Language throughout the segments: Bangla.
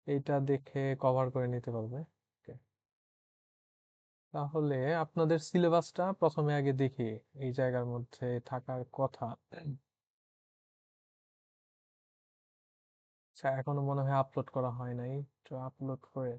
এইটা দেখে কভার করে নিতে পারবে। Okay, তাহলে আপনাদের সিলেবাসটা প্রথমে আগে দেখি এই জায়গার মধ্যে থাকার কথা। আচ্ছা, এখনো মনে হয় আপলোড করা হয় নাই, তো আপলোড করে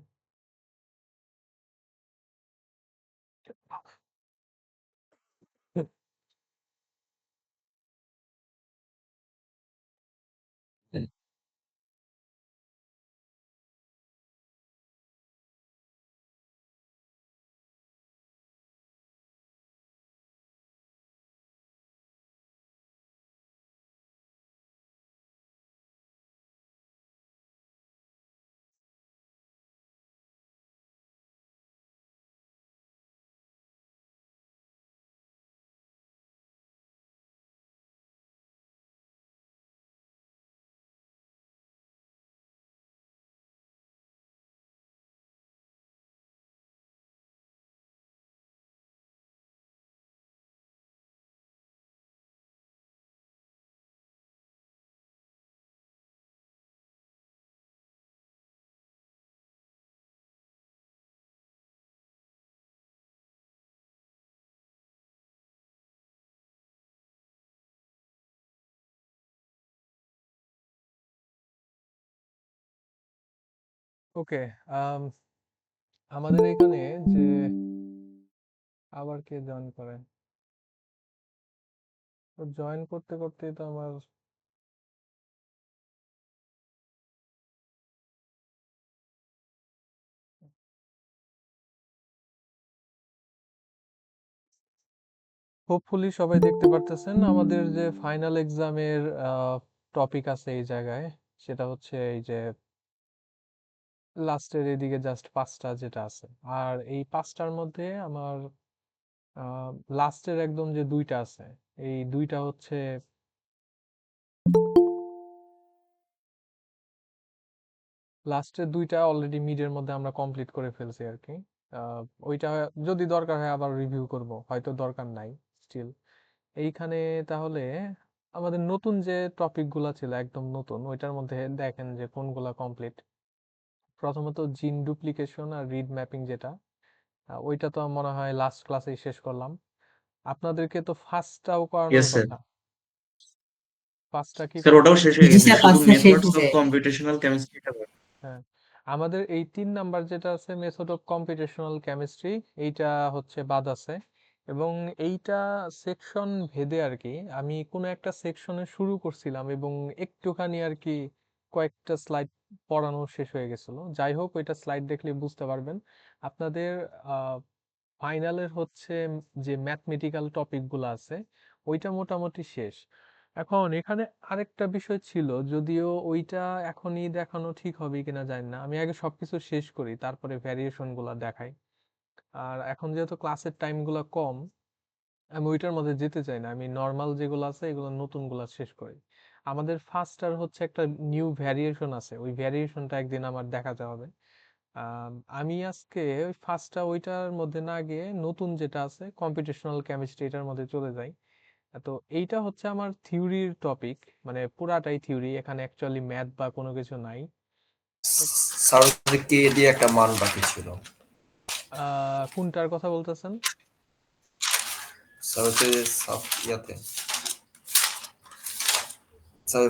ওকে। আমাদের এখানে যে আবার কে জয়েন করে, তো জয়েন করতে করতেই তো আমার হোপফুলি সবাই দেখতে পারতেছেন আমাদের যে ফাইনাল এক্সামের টপিক আছে এই জায়গায়। সেটা হচ্ছে এই যে লাস্টের এদিকে জাস্ট পাঁচটা যেটা আছে, আর এই পাঁচটার মধ্যে আমার লাস্টের একদম যে দুইটা আছে, এই দুইটা হচ্ছে লাস্টের দুইটা অলরেডি মিডের মধ্যে আমরা কমপ্লিট করে ফেলছি আর কি। ওইটা যদি দরকার হয় আবার রিভিউ করব, হয়তো দরকার নাই স্টিল। এইখানে তাহলে আমাদের নতুন যে টপিক গুলা ছিল একদম নতুন, ওইটার মধ্যে দেখেন যে কোনগুলা কমপ্লিট। প্রথমত জিন ডুপ্লিকেশন আর রিড ম্যাপিং যেটা, ওইটা তো মনে হয় লাস্ট ক্লাসেই শেষ করলাম। আপনাদেরকে তো ফার্স্টটাও করানোর ইয়েস স্যার। কথা। ফার্স্টটা কি স্যার করা ওটাও হয়েছে? শেষ হয়ে জি গেছে, স্যার, শুধু পাঁচটা শেষ মেথডস হয়েছে। অফ কম্পিউটেশনাল কেমিস্ট্রিটা। হ্যাঁ, আমাদের এই 3 নাম্বার যেটা আছে মেথড অফ কম্পিউটেশনাল কেমিস্ট্রি, এইটা হচ্ছে বাদ আছে। এবং এইটা সেকশন ভেদে আর কি, আমি কোনো একটা সেকশনে শুরু করছিলাম এবং একটুখানি আর কি কয়েকটা স্লাইড পড়ানো শেষ হয়ে গেছিল। যাই হোক, ওইটা স্লাইড দেখলে বুঝতে পারবেন। আপনাদের ফাইনালের হচ্ছে যে ম্যাথমেটিক্যাল টপিকগুলো আছে, ওইটা মোটামুটি শেষ। এখন এখানে আরেকটা বিষয় ছিল, যদিও ওইটা এখনই দেখানো ঠিক হবে কিনা জানি না, আমি আগে সবকিছু শেষ করি তারপরে ভ্যারিয়েশন গুলা দেখাই। আর এখন যেহেতু ক্লাসের টাইম গুলা কম, আমি ওইটার মধ্যে যেতে চাই না, আমি নর্মাল যেগুলো আছে এগুলো নতুন গুলা শেষ করি। আমাদের ফার্স্ট আর হচ্ছে একটা নিউ ভ্যারিয়েশন আছে, ওই ভ্যারিয়েশনটা একদিন আমার দেখাতে হবে। আমি আজকে ওই ফার্স্টটা ওইটার মধ্যে না গিয়ে নতুন যেটা আছে কম্পিউটেশনাল কেমিস্ট্রি, এটার মধ্যে চলে যাই। তো এইটা হচ্ছে আমার থিওরির টপিক, মানে পুরাটাই থিওরি, এখানে অ্যাকচুয়ালি ম্যাথ বা কোনো কিছু নাই। তো স্যার কে দিয়ে একটা মান বাকি ছিল। কোনটার কথা বলতেছেন? স্যার হচ্ছে ইয়াতে, স্যার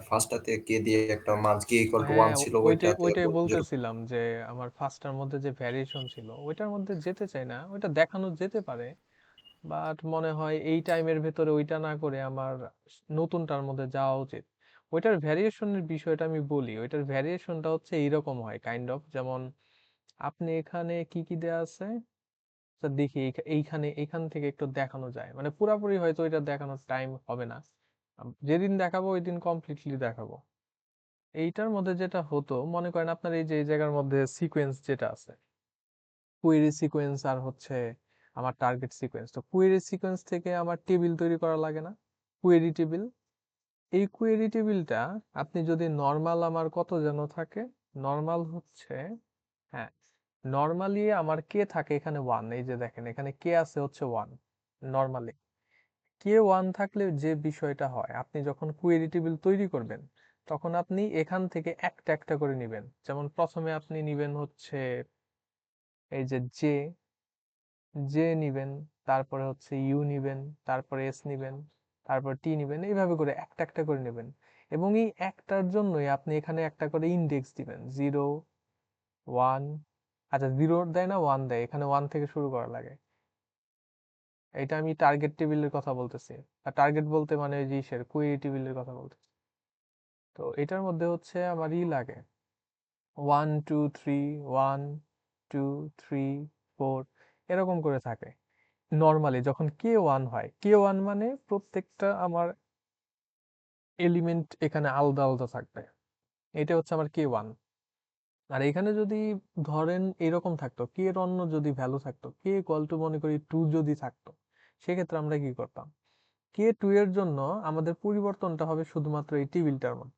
ফার্স্টটাতে, কে দিয়ে একটা মান কে ইকুয়াল টু হ্যাঁ, 1 ছিল ওইটাই ওইটাতে ওইটাই যেরকম। বলতেছিলাম যে আমার ফার্স্টটার মধ্যে যে ভ্যারিয়েশন ছিল ওইটার মধ্যে যেতে চাই না, ওইটা দেখানো যেতে পারে, বাট মনে হয় এই টাইমের ভেতরে ওইটা না করে আমার নতুনটার মধ্যে যাওয়া উচিত। ওইটার ভ্যারিয়েশনের বিষয়টা আমি বলি, ওইটার ভ্যারিয়েশনটা হচ্ছে এইরকম হয় কাইন্ড অফ, যেমন আপনি এখানে কি কি দেয়া আছে, আচ্ছা দেখি এইখান থেকে একটু দেখানো যায়, মানে পুরাপুরি হয়তো এটা দেখানোর টাইম হবে না। যেদিন দেখাবো ওই দিন কমপ্লিটলি দেখাবো। এইটার মধ্যে যেটা হতো, মনে করেন আপনার এই যে এই জায়গার মধ্যে সিকোয়েন্স যেটা আছে, কুয়েরি সিকোয়েন্স আর হচ্ছে আমার টার্গেট সিকোয়েন্স, তো কুয়েরি সিকোয়েন্স থেকে আমার টেবিল তৈরি করা লাগে না, কুয়েরি টেবিল। এই কুয়েরি টেবিলটা আপনি যদি নর্মাল, আমার কত যেন থাকে, নর্মাল হচ্ছে, হ্যাঁ, নর্মালি আমার কে থাকে এখানে 1, এই যে দেখেন এখানে কে আছে হচ্ছে 1 নর্মালি। কে 1 থাকলে যে বিষয়টা হয়, আপনি যখন কুয়েরি টেবিল তৈরি করবেন তখন আপনি এখান থেকে একটা একটা করে নেবেন। যেমন প্রথমে আপনি নিবেন হচ্ছে এই যে জে, জে নিবেন, তারপরে হচ্ছে ইউ নিবেন, তারপরে এস নিবেন, তারপর টি নিবেন, এইভাবে করে একটা একটা করে নেবেন। এবং এই একটার জন্যই আপনি এখানে একটা করে ইন্ডেক্স দিবেন, 0, 1, আচ্ছা 0 দেয় না 1 দেয়, এখানে 1 থেকে শুরু করা লাগে। এটা আমি টার্গেট টেবিলের কথা বলতেছি। আর টার্গেট বলতে মানে ওই যে ইসের কোয়েরি টেবিলের কথা বলতেছি। তো এটার মধ্যে হচ্ছে আমার লাগে 1, 2, 3, 1, 2, 3, 4 এরকম করে থাকে নর্মালি। যখন K1 হয়, K1 মানে প্রত্যেকটা আমার এলিমেন্ট এখানে আলাদা আলাদা থাকবে। এটা হচ্ছে আমার K1। আর এখানে যদি ধরেন এরকম থাকতো, কে এর অন্য যদি ভ্যালু থাকতো, কে ইকুয়াল টু মনে করি 2 যদি থাকতো, সেক্ষেত্রে আমরা কি করতাম? K2 এর জন্য আমাদের পরিবর্তনটা হবে শুধুমাত্র এই টেবিলটার মধ্যে।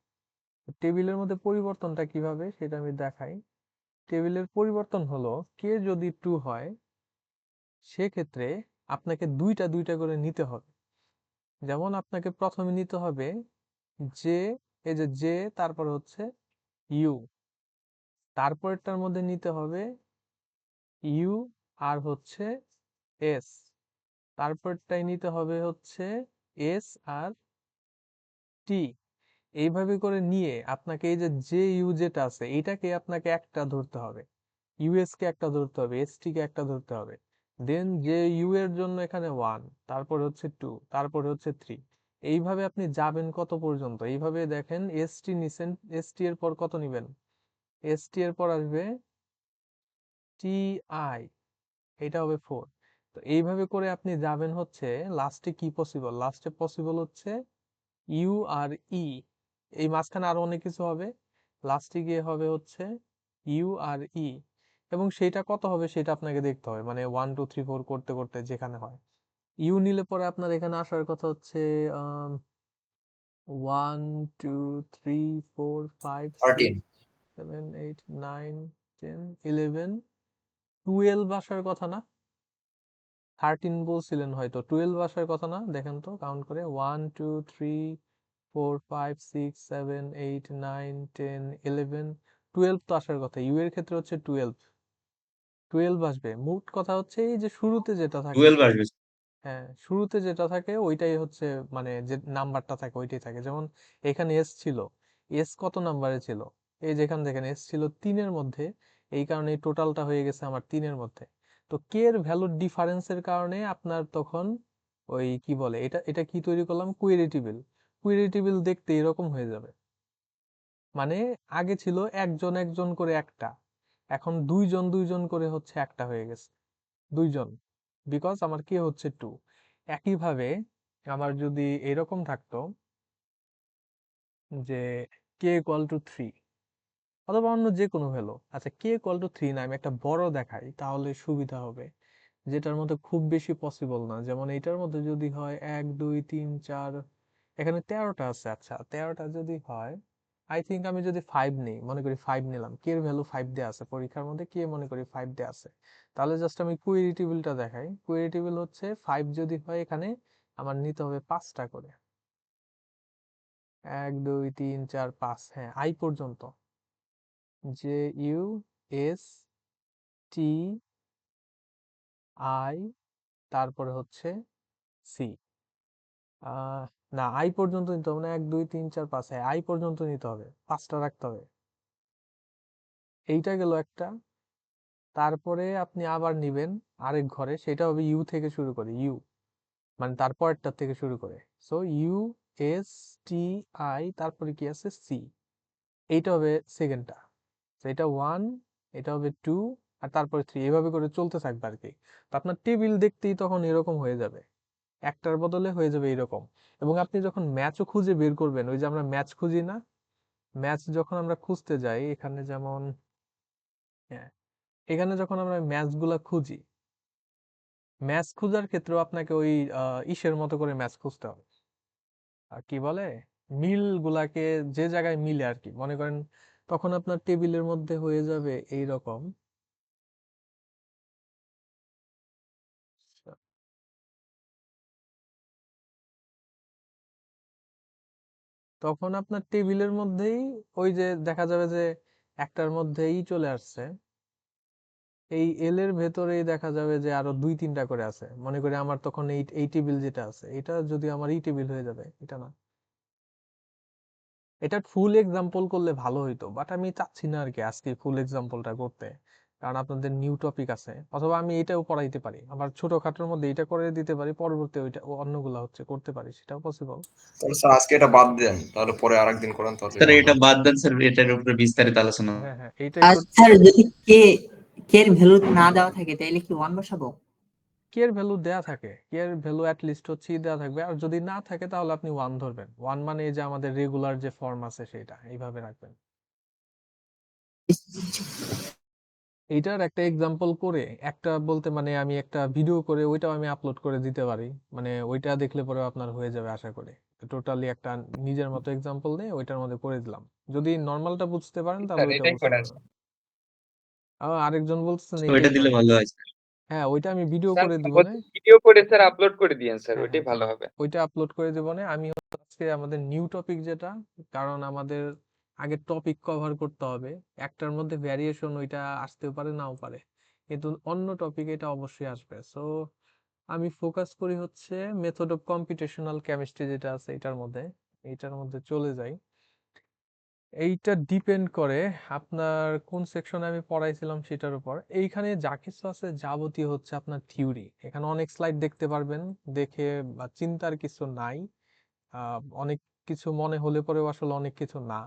টেবিলের মধ্যে পরিবর্তনটা কিভাবে সেটা আমি দেখাই। টেবিলের পরিবর্তন হলো, কে যদি 2 হয় সেক্ষেত্রে আপনাকে দুইটা দুইটা করে নিতে হবে। যেমন আপনাকে প্রথমে নিতে হবে জে, এই যে জে, তারপর হচ্ছে ইউ, তারপরেরটার মধ্যে নিতে হবে ইউ আর হচ্ছে এস, তারপরটাই নিতে হবে হচ্ছে এস আর টি। এইভাবে করে নিয়ে আপনাকে এই যে জে ইউ যেটা আছে এইটাকে আপনাকে একটা ধরতে হবে, ইউএস কে একটা ধরতে হবে, এসটি কে একটা ধরতে হবে। দেন যে ইউ এর জন্য এখানে 1, তারপর হচ্ছে 2, তারপর হচ্ছে 3। এইভাবে আপনি যাবেন কত পর্যন্ত? এইভাবে দেখেন, এসটি নিছেন, এসটি এর পর কত নিবেন? এসটি এর পর আসবে টি আই, এটা হবে 4। তো এইভাবে করে আপনি যাবেন হচ্ছে লাস্টে কি পসিবল, লাস্টে পসিবল হচ্ছে ইউ আর ই। এই মাঝখানে আরো অনেক কিছু হবে, লাস্টে গিয়ে হবে হচ্ছে ইউ আর ই। এবং সেটা কত হবে সেটা আপনাকে দেখতে হবে, মানে 1, 2, 3, 4 করতে করতে যেখানে হয়। ইউ নিলে পরে আপনার এখানে আসার কথা হচ্ছে 1, 2, 3, 4, 5, 13। 6, 7, 8, 9, 10, 11, 12 আসার কথা না? 13 বলছিলেন হয়তো, 12 আসার কথা না? দেখেন তো কাউন্ট করে, 1, 2, 3, 4, 5, 6, 7, 8, 9, 10, 11, 12 তো আসার কথা। ইউ এর ক্ষেত্রে হচ্ছে 12, 12 আসবে। মোট কথা হচ্ছে এই যে শুরুতে যেটা থাকে, 12 আসবে। হ্যাঁ শুরুতে যেটা থাকে ওইটাই হচ্ছে, মানে যে নাম্বারটা থাকে ওইটাই থাকে। যেমন এখানে এস ছিল, এস কত নাম্বারে ছিল? এই যেখানে দেখেন এস ছিল 3-এর মধ্যে, এই কারণে টোটালটা হয়ে গেছে আমার 3-এর মধ্যে। তো কে এর ভ্যালুর ডিফারেন্সের কারণে আপনার তখন ওই কি বলে, এটা এটা কি তৈরি করলাম, কুয়েরি টেবিল। কুয়েরি টেবিল দেখতে এরকম হয়ে যাবে। মানে আগে ছিল একজন একজন করে একটা, এখন দুইজন দুইজন করে হচ্ছে একটা হয়ে গেছে, দুইজন, বিকজ আমার কে হচ্ছে 2। একইভাবে আমার যদি এরকম থাকতো যে কে ইকুয়াল টু 3 অথবা অন্য যে কোনো ভ্যালু, আচ্ছা কে ইকুয়াল টু 3 না আমি একটা বড় দেখাই তাহলে সুবিধা হবে, যেটার মধ্যে খুব বেশি পসিবল না। যেমন এইটার মধ্যে যদি হয় 1, 2, 3, 4, এখানে 13টা আছে। আচ্ছা 13টা যদি হয়, আই থিঙ্ক আমি যদি 5 নেই, মনে করি 5 নিলাম, কে এর ভ্যালু 5 দেয়া আছে পরীক্ষার মধ্যে, কে মনে করি 5 দেয়া আছে, তাহলে জাস্ট আমি কুয়েরি টেবিলটা দেখাই। কুয়েরি টেবিল হচ্ছে 5 যদি হয় এখানে আমার নিতে হবে 5টা করে, 1, 2, 3, 4, 5, হ্যাঁ আই পর্যন্ত, J U S T I, তারপরে হচ্ছে সি। আহ না, আই পর্যন্ত নিতে হবে না, 1, 2, 3, 4, 5, হ্যাঁ আই পর্যন্ত নিতে হবে, 5টা রাখতে হবে। এইটা গেল একটা। তারপরে আপনি আবার নিবেন আরেক ঘরে, সেটা হবে ইউ থেকে শুরু করে, ইউ মানে তারপরেরটা থেকে শুরু করে। So U S T I, তারপরে কি আছে সি, এইটা হবে সেকেন্ডটা। তো এটা 1, এটা হবে 2, আর তারপরে 3, এইভাবে করে চলতে থাকবে আর কি। তো আপনার টেবিল দেখতেই তখন এরকম হয়ে যাবে, একটার বদলে হয়ে যাবে এরকম। এবং আপনি যখন ম্যাচও খুঁজে বের করবেন, ওই যে আমরা ম্যাচ খুঁজি না, ম্যাচ যখন আমরা খুঁজতে যাই এখানে যেমন, হ্যাঁ এখানে যখন আমরা ম্যাচ গুলা খুঁজি, ম্যাচ খোঁজার ক্ষেত্রেও আপনাকে ওই ইসের মতো করে ম্যাচ খুঁজতে হবে। আর কি বলে, মিল গুলাকে যে জায়গায় মিলে আর কি, মনে করেন তখন আপনার টেবিলের মধ্যে হয়ে যাবে এই রকম। তখন আপনার টেবিলের মধ্যেই ওই যে দেখা যাবে যে একটার মধ্যেই চলে আসছে, এই এল এর ভেতরেই দেখা যাবে যে আরো 2-3টা করে আছে। মনে করি আমার তখন এই টেবিল যেটা আছে এটা যদি আমার ই টেবিল হয়ে যাবে, এটা না, এটা ফুল এক্সাম্পল করলে ভালো হইতো, বাট আমি চাচ্ছি না আর কি আজকে ফুল এক্সাম্পলটা করতে, কারণ আপনাদের নিউ টপিক আছে। অথবা আমি এটাও পড়াইতে পারি, আবার ছোটখাটোর মধ্যে এটা করে দিতে পারি, পরবর্তী ওইটা অন্যগুলা হচ্ছে করতে পারি, সেটাও পসিবল। তাহলে স্যার আজকে এটা বাদ দেন, তাহলে পরে আরেকদিন করেন, তাহলে স্যার ভালো এটা হয়। বাদ দেন স্যার, এটার উপরে বিস্তারিত আলোচনা হ্যাঁ হ্যাঁ, এইটাই আর স্যার যদি কে এর ভ্যালু না দেওয়া থাকে তাহলে কি 1 বসাবো? কে এর ভ্যালু দেয়া থাকে, কে এর ভ্যালু অ্যাট লিস্ট হচ্ছে দেয়া থাকবে, আর যদি না থাকে তাহলে আপনি 1 ধরবেন। 1 মানে এই যে আমাদের রেগুলার যে ফর্ম আছে সেটা এইভাবে রাখবেন। এইটার একটা এক্সাম্পল করে, একটা বলতে মানে আমি একটা ভিডিও করে ওইটাও আমি আপলোড করে দিতে পারি, মানে ওইটা দেখলে পরে আপনার হয়ে যাবে আশা করি। টোটালি একটা নিজের মতো এক্সাম্পল দিয়ে ওইটার মধ্যে করে দিলাম। যদি নর্মালটা বুঝতে পারেন তাহলে স্যার ওইটা এটাই বুঝতে করেন পারবেন। আরেকজন বলছেন ওইটা এইটাই দিলে করেন। ভালো হয় স্যার। হ্যাঁ, ওইটা আমি ভিডিও স্যার করে দিব না। ভিডিও করে স্যার আপলোড করে দিয়েন স্যার, হ্যাঁ ওইটাই হ্যাঁ, ভালো হবে। ওইটা আপলোড করে দেবো না। আমি হচ্ছে আজকে আমাদের নিউ টপিক যেটা, কারণ আমাদের আগে টপিক কভার করতে হবে, একটার মধ্যে ভ্যারিয়েশন ওইটা আসতেও পারে নাও পারে, কিন্তু অন্য টপিক এটা অবশ্যই আসবে। সো আমি ফোকাস করি হচ্ছে মেথড অফ কম্পিউটেশনাল কেমিস্ট্রি যেটা আছে এইটার মধ্যে চলে যাই। এইটা ডিপেন্ড করে আপনার কোন সেকশনে আমি পড়াইছিলাম সেটার উপর। এইখানে যা কিছু আছে যাবতীয় হচ্ছে আপনার থিওরি, এখানে অনেক স্লাইড দেখতে পারবেন, দেখে বা চিন্তার কিছু নাই। অনেক কিছু মনে হলে পরেও আসলে অনেক কিছু না,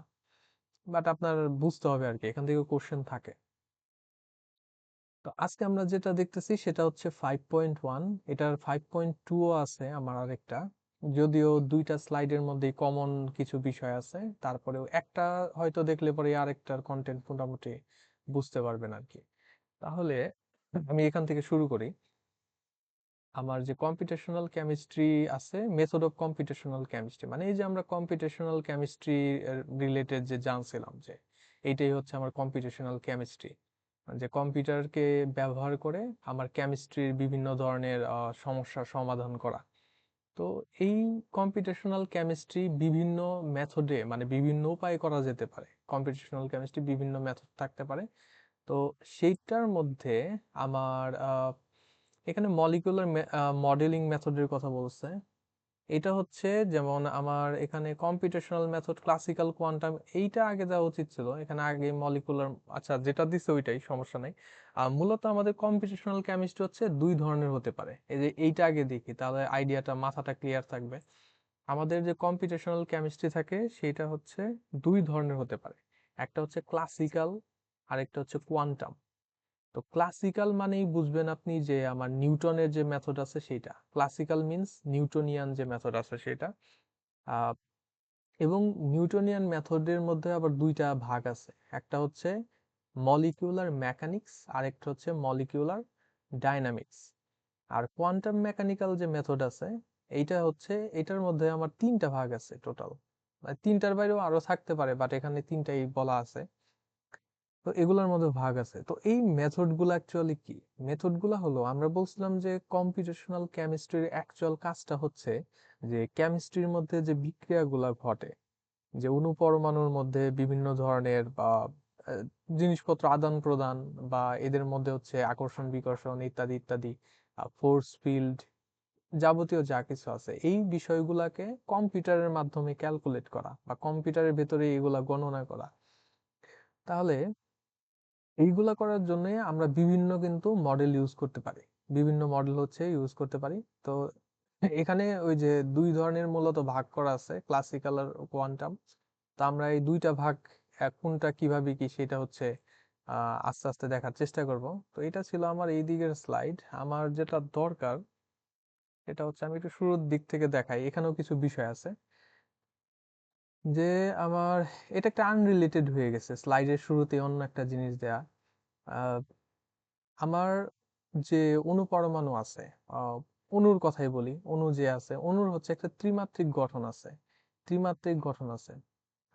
বাট আপনার বুঝতে হবে আর কি, এখান থেকে কোশ্চেন থাকে। তো আজকে আমরা যেটা দেখতেছি সেটা হচ্ছে 5.1, এটার 5.2ও আছে আমার আরেকটা, যদিও দুইটা স্লাইডের মধ্যে কমন কিছু বিষয় আছে, তারপরেও একটা হয়তো দেখলে পরে আরেকটার কন্টেন্ট মোটামুটি বুঝতে পারবেন আর কি। তাহলে আমি এখান থেকে শুরু করি। আমার যে কম্পিউটেশনাল কেমিস্ট্রি আছে, মেথড অফ কম্পিউটেশনাল কেমিস্ট্রি, মানে এই যে আমরা কম্পিউটেশনাল কেমিস্ট্রি রিলেটেড যে জানছিলাম যে এইটাই হচ্ছে আমার কম্পিউটেশনাল কেমিস্ট্রি, যে কম্পিউটারকে ব্যবহার করে আমার কেমিস্ট্রির বিভিন্ন ধরনের সমস্যার সমাধান করা। তো এই কম্পিউটেশনাল কেমিস্ট্রি বিভিন্ন মেথডে মানে বিভিন্ন উপায়ে করা যেতে পারে, কম্পিউটেশনাল কেমিস্ট্রি বিভিন্ন মেথড থাকতে পারে। তো সেইটার মধ্যে আমার এখানে মলিকুলার মডেলিং মেথডের কথা বলছে। এটা হচ্ছে যেমন আমার এখানে কম্পিউটেশনাল মেথড, ক্লাসিক্যাল, কোয়ান্টাম, এইটা আগে দেওয়া উচিত ছিল, এখানে আগে মলিকুলার, আচ্ছা যেটা দিছে ওইটাই, সমস্যা নাই। মূলত আমাদের কম্পিউটেশনাল কেমিস্ট্রি হচ্ছে 2 ধরনের হতে পারে, এই যে এইটা আগে দেখি তাহলে আইডিয়াটা মাথাটা ক্লিয়ার থাকবে। আমাদের যে কম্পিউটেশনাল কেমিস্ট্রি থাকে সেটা হচ্ছে 2 ধরনের হতে পারে, একটা হচ্ছে ক্লাসিক্যাল, আরেকটা হচ্ছে কোয়ান্টাম। তো ক্লাসিক্যাল মানেই বুঝবেন আপনি যে আমার নিউটনের যে মেথড আছে সেটা ক্লাসিক্যাল মিন্স নিউটনিয়ান যে মেথড আছে সেটা। আহ, এবং নিউটনিয়ান মেথডের মধ্যে আবার 2টা ভাগ আছে, একটা হচ্ছে মলিকিউলার মেকানিক্স আর একটা হচ্ছে মলিকিউলার ডাইনামিক্স। আর কোয়ান্টাম মেকানিক্যাল যে মেথড আছে এইটা হচ্ছে, এটার মধ্যে আমার 3টা ভাগ আছে টোটাল, 3টার বাইরেও আরো থাকতে পারে, বাট এখানে 3টাই বলা আছে। তো এগুলোর মধ্যে ভাগ আছে। তো এই মেথড গুলো অ্যাকচুয়ালি কি? মেথড গুলো হলো, আমরা বলছিলাম যে কম্পিউটেশনাল কেমিস্ট্রির অ্যাকচুয়াল কাজটা হচ্ছে যে কেমিস্ট্রির মধ্যে যে বিক্রিয়াগুলো ঘটে, যে অণু পরমাণুর মধ্যে বিভিন্ন ধরনের বা জিনিসপত্র আদান প্রদান, বা এদের মধ্যে হচ্ছে আকর্ষণ বিকর্ষণ ইত্যাদি ইত্যাদি, ফোর্স ফিল্ড, যাবতীয় যা কিছু আছে এই বিষয়গুলাকে কম্পিউটারের মাধ্যমে ক্যালকুলেট করা বা কম্পিউটারের ভেতরে এগুলা গণনা করা। তাহলে এইগুলা করার জন্য আমরা বিভিন্ন কিন্তু মডেল ইউজ করতে পারি, বিভিন্ন মডেল হচ্ছে ইউজ করতে পারি। তো এখানে ওই যে 2 ধরনের মূলত ভাগ করা আছে, ক্লাসিক্যাল আর কোয়ান্টাম। তো আমরা এই 2টা ভাগ কোনটা কিভাবে কি সেটা হচ্ছে আস্তে আস্তে দেখার চেষ্টা করব। তো এটা ছিল আমার এই দিকের স্লাইড। আমার যেটা দরকার এটা হচ্ছে আমি একটু শুরুর দিক থেকে দেখাই, এখানেও কিছু বিষয় আছে যে আমার, এটা একটা আনরিলেটেড হয়ে গেছে, স্লাইডের শুরুতে অন্য একটা জিনিস দেয়া। আহ, আমার যে অণু পরমাণু আছে, অণুর কথাই বলি, অণু যে আছে, অণুর হচ্ছে একটা ত্রিমাত্রিক গঠন আছে, ত্রিমাত্রিক গঠন আছে।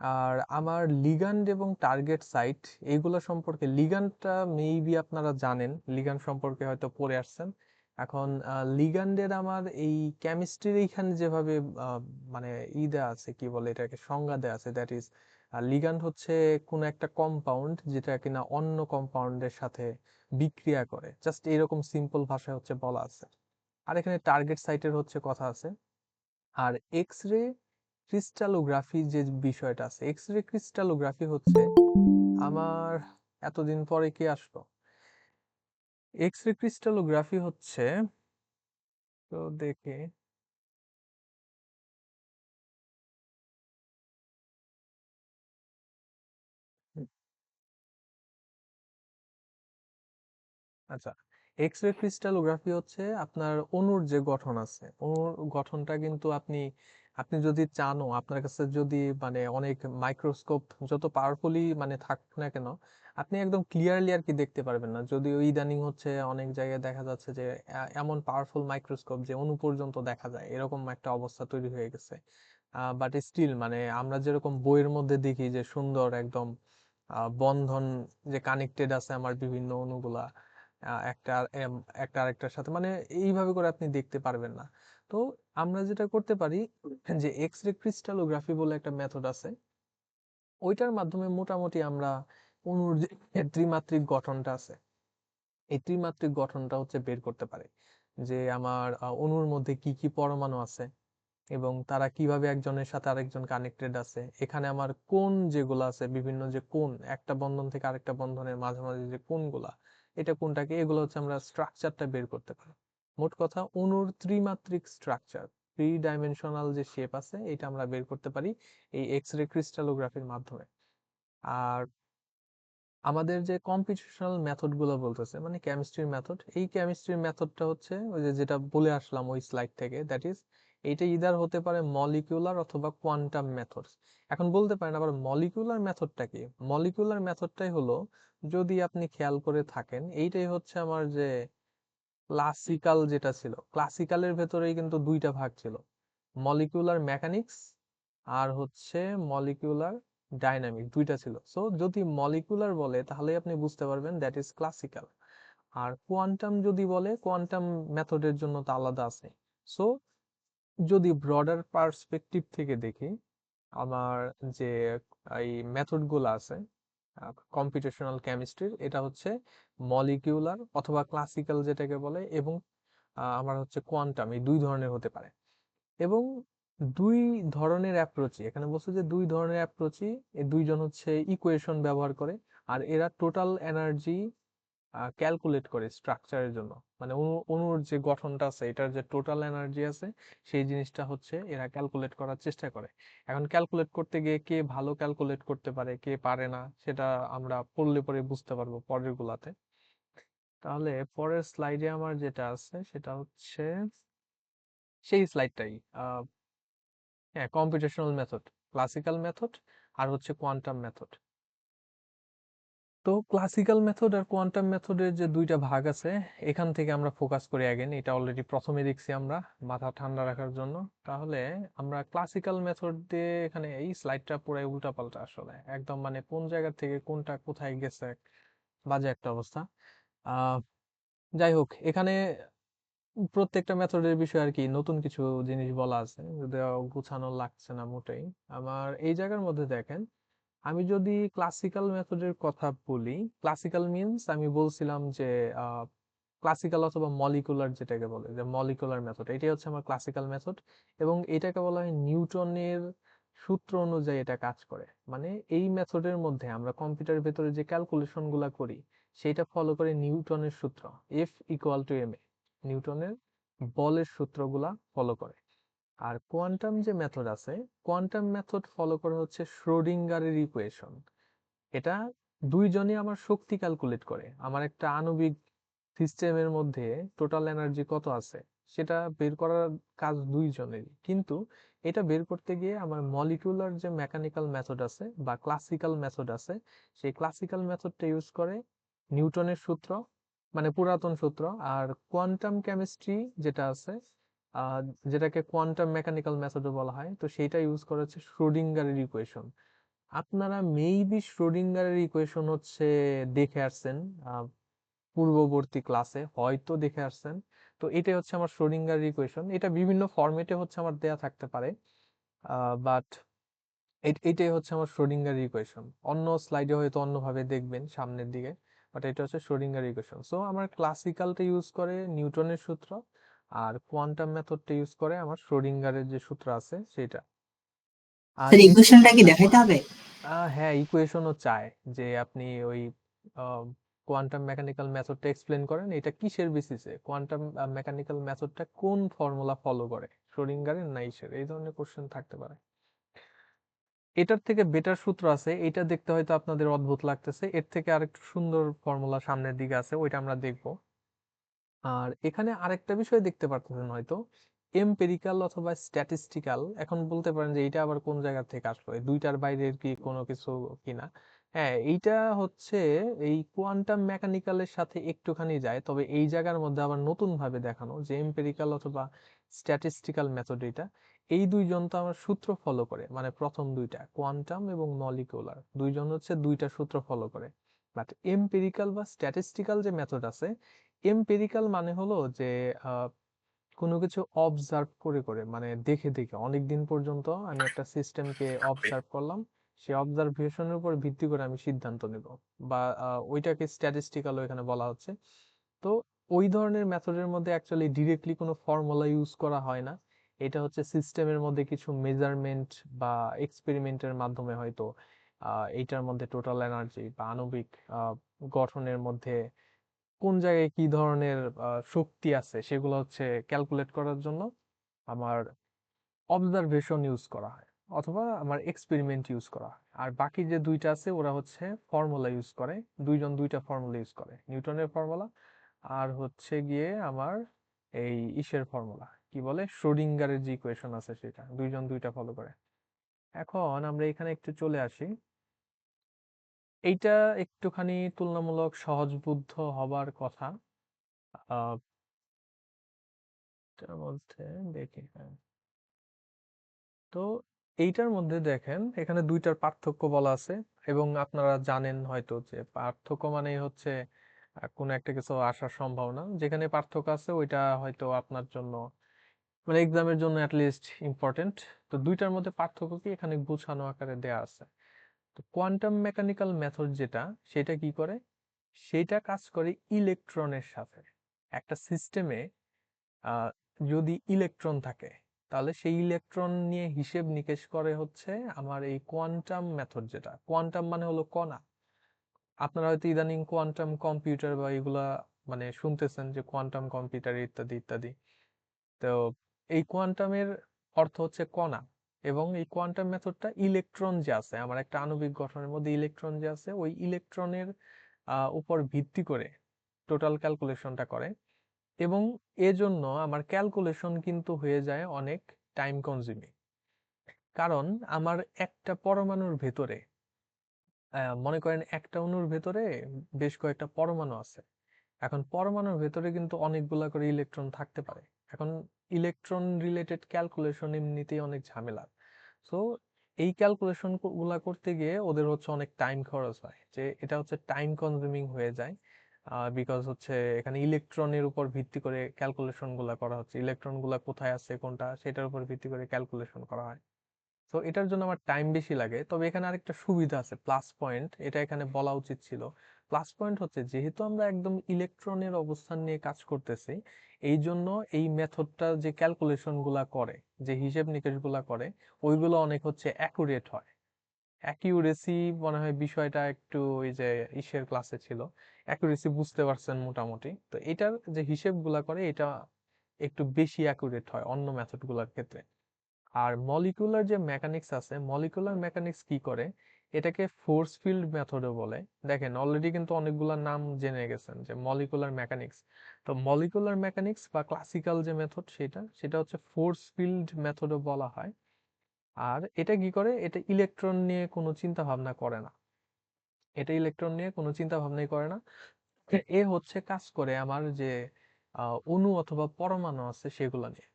আর আমার লিগ্যান্ড এবং টার্গেট সাইট এইগুলো সম্পর্কে, লিগ্যান্ডটা মেবি আপনারা জানেন, লিগ্যান্ড সম্পর্কে হয়তো পড়ে আসছেন। এখন লিগ্যান্ডের আমার এই কেমিস্ট্রির এইখানে যেভাবে মানে দেয়া আছে, কি বলে এটাকে, সংজ্ঞা দেয়া আছে, দ্যাট ইজ লিগ্যান্ড হচ্ছে কোন একটা কম্পাউন্ড যেটা কিনা অন্য কম্পাউন্ডের সাথে বিক্রিয়া করে, জাস্ট এরকম সিম্পল ভাষায় হচ্ছে বলা আছে। আর এখানে টার্গেট সাইটের হচ্ছে কথা আছে। আর এক্স রে ক্রিস্টালোগ্রাফি যে বিষয়টা আছে, এক্স রে ক্রিস্টালোগ্রাফি হচ্ছে আমার এতদিন পরে কি আসলো, এক্স রে ক্রিস্টালোগ্রাফি হচ্ছে, তো দেখে, আচ্ছা, এক্স রে ক্রিস্টালোগ্রাফি হচ্ছে আপনার অণুর যে গঠন আছে, অণুর গঠনটা কিন্তু আপনি আপনি যদি চানও, আপনার কাছে যদি মানে অনেক মাইক্রোস্কোপ যত পাওয়ারফুলি মানে থাক না কেন, আপনি একদম ক্লিয়ারলি আর কি দেখতে পারবেন না। যদিও ইদানিং হচ্ছে অনেক জায়গায় দেখা যাচ্ছে যে এমন পাওয়ারফুল মাইক্রোস্কোপ যে অণু পর্যন্ত দেখা যায়, এরকম একটা অবস্থা তৈরি হয়ে গেছে। বাট স্টিল মানে আমরা যেরকম বইয়ের মধ্যে দেখি যে সুন্দর একদম বন্ধন যে কানেক্টেড আছে আমার বিভিন্ন অণুগুলা একটা একটা আরেকটার সাথে, মানে এইভাবে করে আপনি দেখতে পারবেন না। তো আমরা যেটা করতে পারি যে এক্স রে ক্রিস্টালোগ্রাফি বলে একটা মেথড আছে, ওইটার মাধ্যমে মোটামুটি আমরা অণুর যে ত্রিমাত্রিক গঠনটা আছে, এই ত্রিমাত্রিক গঠনটা হচ্ছে বের করতে পারি, যে আমার অণুর মধ্যে কি কি পরমাণু আছে এবং তারা কিভাবে একজনের সাথে আরেকজন কানেক্টেড আছে, এখানে আমার কোণ যেগুলো আছে, বিভিন্ন যে কোণ একটা বন্ধন থেকে আরেকটা বন্ধনের মাঝামাঝি যে কোণগুলা, এটা কোনটাকে, এগুলো হচ্ছে আমরা স্ট্রাকচারটা বের করতে পারি। মোট কথা অণুর ত্রিমাত্রিক স্ট্রাকচার, থ্রি ডাইমেনশনাল যে শেপ আছে, এটা আমরা বের করতে পারি এই এক্স রে ক্রিস্টালোগ্রাফির মাধ্যমে। আর আমাদের যে কম্পিটিশনাল মেথড গুলো বলতেছে, মানে কেমিস্ট্রির মেথড, এই কেমিস্ট্রির মেথডটা হচ্ছে ওই যে যেটা বলে আসলাম ওই স্লাইড থেকে, দ্যাট ইজ এইটা ইদার হতে পারে মলিকিউলার অথবা কোয়ান্টাম মেথডস। এখন বলতে পারেন আবার মলিকিউলার মেথডটা কি, মলিকিউলার মেথডটাই হলো, যদি আপনি খেয়াল করে থাকেন, এইটাই হচ্ছে আমার যে ক্লাসিক্যাল যেটা ছিল, ক্লাসিক্যালের ভেতরেই কিন্তু দুইটা ভাগ ছিল, মলিকিউলার মেকানিক্স আর হচ্ছে মলিকিউলার ডাইনামিক, দুইটা ছিল। সো যদি মলিকিউলার বলে তাহলে আপনি বুঝতে পারবেন দ্যাট ইজ ক্লাসিক্যাল। আর কোয়ান্টাম যদি বলে, কোয়ান্টাম মেথডের জন্য তো আলাদা আছে। সো যদি ব্রডার পার্সপেক্টিভ থেকে দেখি, আমার যে এই মেথড গুলো আছে কম্পিউটেশনাল কেমিস্ট্রির, এটা হচ্ছে মলিকিউলার অথবা ক্লাসিক্যাল যেটাকে বলে, এবং আমার হচ্ছে কোয়ান্টাম, এই দুই ধরনের হতে পারে। এবং দুই ধরনের অ্যাপ্রোচই এখানে বলছে, যে দুই ধরনের অ্যাপ্রোচই, এই দুইজন হচ্ছে ইকুয়েশন ব্যবহার করে, আর এরা টোটাল এনার্জি ক্যালকুলেট করে স্ট্রাকচারের জন্য, মানে অণুর যে গঠনটা আছে, এটার যে টোটাল এনার্জি আছে, সেই জিনিসটা হচ্ছে এরা ক্যালকুলেট করার চেষ্টা করে। এখন ক্যালকুলেট করতে গিয়ে কে ভালো ক্যালকুলেট করতে পারে কে পারে না, সেটা আমরা পড়লে পরে বুঝতে পারবো পরের গুলাতে। তাহলে পরের স্লাইডে আমার যেটা আছে সেটা হচ্ছে সেই স্লাইডটাই, হ্যাঁ, কম্পিউটেশনাল মেথড, ক্লাসিক্যাল মেথড আর হচ্ছে কোয়ান্টাম মেথড। তো ক্লাসিক্যাল মেথড আর কোয়ান্টাম মেথডের যে দুইটা ভাগ আছে, এখান থেকে আমরা ফোকাস করি অ্যাগেন, এটা অলরেডি প্রথমে দেখছি আমরা মাথা ঠান্ডা রাখার জন্য। তাহলে আমরা ক্লাসিক্যাল মেথড দিয়ে, এখানে এই স্লাইডটা পুরাই উল্টাপাল্টা আসলে, একদম মানে কোন জায়গা থেকে কোনটা কোথায় গেছে, বাজে একটা অবস্থা। আহ যাই হোক, এখানে প্রত্যেকটা মেথডের বিষয়ে আর কি নতুন কিছু জিনিস বলা আছে, যদিও গুছানো লাগছে না মোটেই। আমার এই জায়গার মধ্যে দেখেন, আমি যদি ক্লাসিক্যাল মেথডের কথা বলি, ক্লাসিক্যাল মিনস আমি বলছিলাম যে ক্লাসিক্যাল অথবা মলিকুলার যেটাকে বলে, যে মলিকুলার মেথড, এটাই হচ্ছে আমার ক্লাসিক্যাল মেথড। এবং এটাকে বলা হয় নিউটনের সূত্র অনুযায়ী এটা কাজ করে। মানে এই মেথডের মধ্যে আমরা কম্পিউটারের ভেতরে যে ক্যালকুলেশন গুলা করি, সেটা ফলো করে নিউটনের সূত্র, F equal to M A, নিউটনের বলের সূত্রগুলা ফলো করে। আর কোয়ান্টাম যে মেথড আছে, কোয়ান্টাম মেথড ফলো করে হচ্ছে শ্রোডিঙ্গারের ইকুয়েশন। এটা দুইজনই আমার শক্তি ক্যালকুলেট করে, আমার একটা আণবিক সিস্টেমের মধ্যে টোটাল এনার্জি কত আছে সেটা বের করার কাজ দুইজনেরই, কিন্তু এটা বের করতে গিয়ে আমার মলিকুলার যে মেকানিক্যাল মেথড আছে বা ক্লাসিক্যাল মেথড আছে, সেই ক্লাসিক্যাল মেথডটা ইউজ করে নিউটনের সূত্র, মানে পুরাতন সূত্র। আর কোয়ান্টাম কেমিস্ট্রি যেটা আছে, আহ, যেটাকে কোয়ান্টাম মেকানিক্যাল মেথডও বলা হয়, তো সেইটা ইউজ করা হচ্ছে শ্রোডিঙ্গারের ইকুয়েশন। আপনারা মেইবি শ্রোডিঙ্গারের ইকুয়েশন হচ্ছে দেখে আসছেন পূর্ববর্তী ক্লাসে, হয়তো দেখে আসছেন। তো এটাই হচ্ছে আমার শ্রোডিঙ্গার ইকুয়েশন। এটা বিভিন্ন ফরম্যাটে হচ্ছে আমার দেয়া থাকতে পারে, বাট এটাই হচ্ছে আমার শ্রোডিঙ্গার ইকুয়েশন। অন্য স্লাইডে হয়তো অন্যভাবে দেখবেন সামনের দিকে, বাট এটা হচ্ছে শ্রোডিঙ্গার ইকুয়েশন। সো আমার ক্লাসিক্যালটা ইউজ করে নিউটনের সূত্র, আর কোয়ান্টাম মেথডটা ইউজ করে আমার শ্রোডিঙ্গারের যে সূত্র আছে সেটা। আর স্যার ইকুয়েশনটা কি দেখাইতে হবে? হ্যাঁ, ইকুয়েশনও চায় যে আপনি ওই কোয়ান্টাম মেকানিক্যাল মেথডটা এক্সপ্লেন করেন, এটা কিসের বেসিসে, কোয়ান্টাম মেকানিক্যাল মেথডটা কোন ফর্মুলা ফলো করে, শ্রোডিঙ্গারের না ইসের, এই ধরনের কোশ্চেন থাকতে পারে। এটার থেকে বেটার সূত্র আছে, এটা দেখতে হয়তো আপনাদের অদ্ভুত লাগতেছে, এর থেকে আরেকটু সুন্দর ফর্মুলা সামনের দিকে আছে, ওইটা আমরা দেখবো। আর এখানে আরেকটা বিষয় দেখতে পারতেছেন হয়তো, এম্পিরিক্যাল অথবা স্ট্যাটিস্টিক্যাল। এখন বলতে পারেন যে এইটা আবার কোন জায়গা থেকে আসলো, এই দুইটার বাইরের কি কোনো কিছু কিনা। হ্যাঁ, এইটা হচ্ছে এই কোয়ান্টাম মেকানিক্যালের সাথে একটুখানি যায়, তবে এই জায়গার মধ্যে আবার নতুন ভাবে দেখানো যে এম্পিরিক্যাল অথবা স্ট্যাটিস্টিক্যাল মেথড, এটা এই দুইজন তো আমার সূত্র ফলো করে, মানে প্রথম দুইটা কোয়ান্টাম এবং মলিকুলার দুইজন হচ্ছে দুইটা সূত্র ফলো করে। বাট এম্পিরিক্যাল বা স্ট্যাটিস্টিক্যাল যে মেথড আছে, এম্পিরিক্যাল মানে হলো যে কোনো কিছু অবজার্ভ করে করে, মানে দেখে দেখে অনেকদিন পর্যন্ত আমি একটা সিস্টেমকে অবজার্ভ করলাম, সেই অবজারভেশনের উপর ভিত্তি করে আমি সিদ্ধান্ত নেব, বা ওইটাকে স্ট্যাটিস্টিক্যালও এখানে বলা হচ্ছে। তো ওই ধরনের মেথডের মধ্যে অ্যাকচুয়ালি ডিরেক্টলি কোনো ফর্মুলা ইউজ করা হয় না, এটা হচ্ছে সিস্টেমের মধ্যে কিছু মেজারমেন্ট বা এক্সপেরিমেন্টের মাধ্যমে হয়তো এইটার মধ্যে টোটাল এনার্জি বা আণবিক গঠনের মধ্যে কোন জায়গায় কি ধরনের শক্তি আছে সেগুলো হচ্ছে ক্যালকুলেট করার জন্য আমার অবজারভেশন ইউজ করা হয়, অথবা আমার এক্সপেরিমেন্ট ইউজ করা হয়। আর বাকি যে দুইটা আছে ওরা হচ্ছে ফর্মুলা ইউজ করে, দুইজন দুইটা ফর্মুলা ইউজ করে, নিউটনের ফর্মুলা আর হচ্ছে গিয়ে আমার এই ইসের ফর্মুলা, কি বলে, শ্রোডিঙ্গারের যে ইকুয়েশন আছে সেটা, দুইজন দুইটা ফলো করে। এখন আমরা এখানে একটু চলে আসি, এইটা একটুখানি তুলনামূলক সহজবুদ্ধ হবার কথা। আহ এটার মধ্যে দেখি, হ্যাঁ, তো এইটার মধ্যে দেখেন এখানে দুইটার পার্থক্য বলা আছে, এবং আপনারা জানেন হয়তো যে পার্থক্য মানেই হচ্ছে কোনো একটা কিছু আসার সম্ভাবনা, যেখানে পার্থক্য আছে ওইটা হয়তো আপনার জন্য, মানে এক্সামের জন্য অ্যাটলিস্ট ইম্পর্টেন্ট। তো দুইটার মধ্যে পার্থক্য কি এখানে গুছানো আকারে দেয়া আছে। তো কোয়ান্টাম মেকানিক্যাল মেথড যেটা, সেটা কি করে, সেটা কাজ করে ইলেকট্রনের সাথে। একটা সিস্টেমে যদি ইলেকট্রন থাকে, তাহলে সেই ইলেকট্রন নিয়ে হিসেব নিকেশ করে হচ্ছে আমার এই কোয়ান্টাম মেথড, যেটা কোয়ান্টাম মানে হলো কণা। আপনারা হয়তো ইদানিং কোয়ান্টাম কম্পিউটার বা এগুলা মানে শুনতেছেন যে কোয়ান্টাম কম্পিউটার ইত্যাদি ইত্যাদি। তো এই কোয়ান্টামের অর্থ হচ্ছে কণা, এবং এই কোয়ান্টাম মেথডটা ইলেকট্রন যে আছে আমার একটা আণবিক গঠনের মধ্যে, ইলেকট্রন যে আছে ওই ইলেকট্রনের উপর ভিত্তি করে টোটাল ক্যালকুলেশনটা করে, এবং এজন্য আমার ক্যালকুলেশন কিন্তু হয়ে যায় অনেক টাইম কনজিউমিং। কারণ আমার একটা পরমাণুর ভেতরে, মনে করেন একটা অণুর ভেতরে বেশ কয়েকটা পরমাণু আছে। এখন পরমাণুর ভেতরে কিন্তু অনেকগুলা করে ইলেকট্রন থাকতে পারে। এখন ইলেকট্রন রিলেটেড ক্যালকুলেশন এমনিতেই অনেক ঝামেলার। সো এই ক্যালকুলেশন গুলা করতে গিয়ে ওদের হচ্ছে অনেক টাইম খরচ হয়, যে এটা হচ্ছে টাইম কনজিউমিং হয়ে যায়, বিকজ হচ্ছে এখানে ইলেকট্রনের উপর ভিত্তি করে ক্যালকুলেশন গুলা করা হচ্ছে, ইলেকট্রন গুলা কোথায় আছে কোনটা সেটার উপর ভিত্তি করে ক্যালকুলেশন করা হয়। তো এটার জন্য আমার টাইম বেশি লাগে। তবে এখানে আরেকটা সুবিধা আছে, প্লাস পয়েন্ট, এটা এখানে বলা উচিত ছিল। প্লাস পয়েন্ট হচ্ছে যেহেতু আমরা একদম ইলেকট্রনের অবস্থান নিয়ে কাজ করতেছি, এই জন্য এই মেথডটা যে ক্যালকুলেশন গুলা করে, যে হিসেব নিকেশ গুলা করে, ওইগুলো অনেক হচ্ছে অ্যাকুরেট হয়। অ্যাকিউরেসি মনে হয় বিষয়টা একটু ওই যে ইসের ক্লাসে ছিল, অ্যাকুরেসি বুঝতে পারছেন মোটামুটি। তো এটার যে হিসেবগুলা করে এটা একটু বেশি অ্যাকুরেট হয় অন্য মেথড গুলার ক্ষেত্রে। আর মলিকুলার যে মেকানিক্স আছে, মলিকুলার মেকানিক্স কি করে, এটাকে ফোর্স ফিল্ড মেথডও বলে। দেখেন অলরেডি কিন্তু অনেকগুলা নাম জেনে গেছেন যে মলিকুলার মেকানিক্স। তো মলিকুলার মেকানিক্স বা ক্লাসিক্যাল যে মেথড সেটা সেটা হচ্ছে ফোর্স ফিল্ড মেথডও বলা হয়। আর এটা কি করে, এটা ইলেকট্রন নিয়ে কোনো চিন্তা ভাবনা করে না, এটা ইলেকট্রন নিয়ে কোনো চিন্তা ভাবনাই করে না। এ হচ্ছে কাজ করে আমার যে অণু অথবা পরমাণু আছে সেগুলো নিয়ে,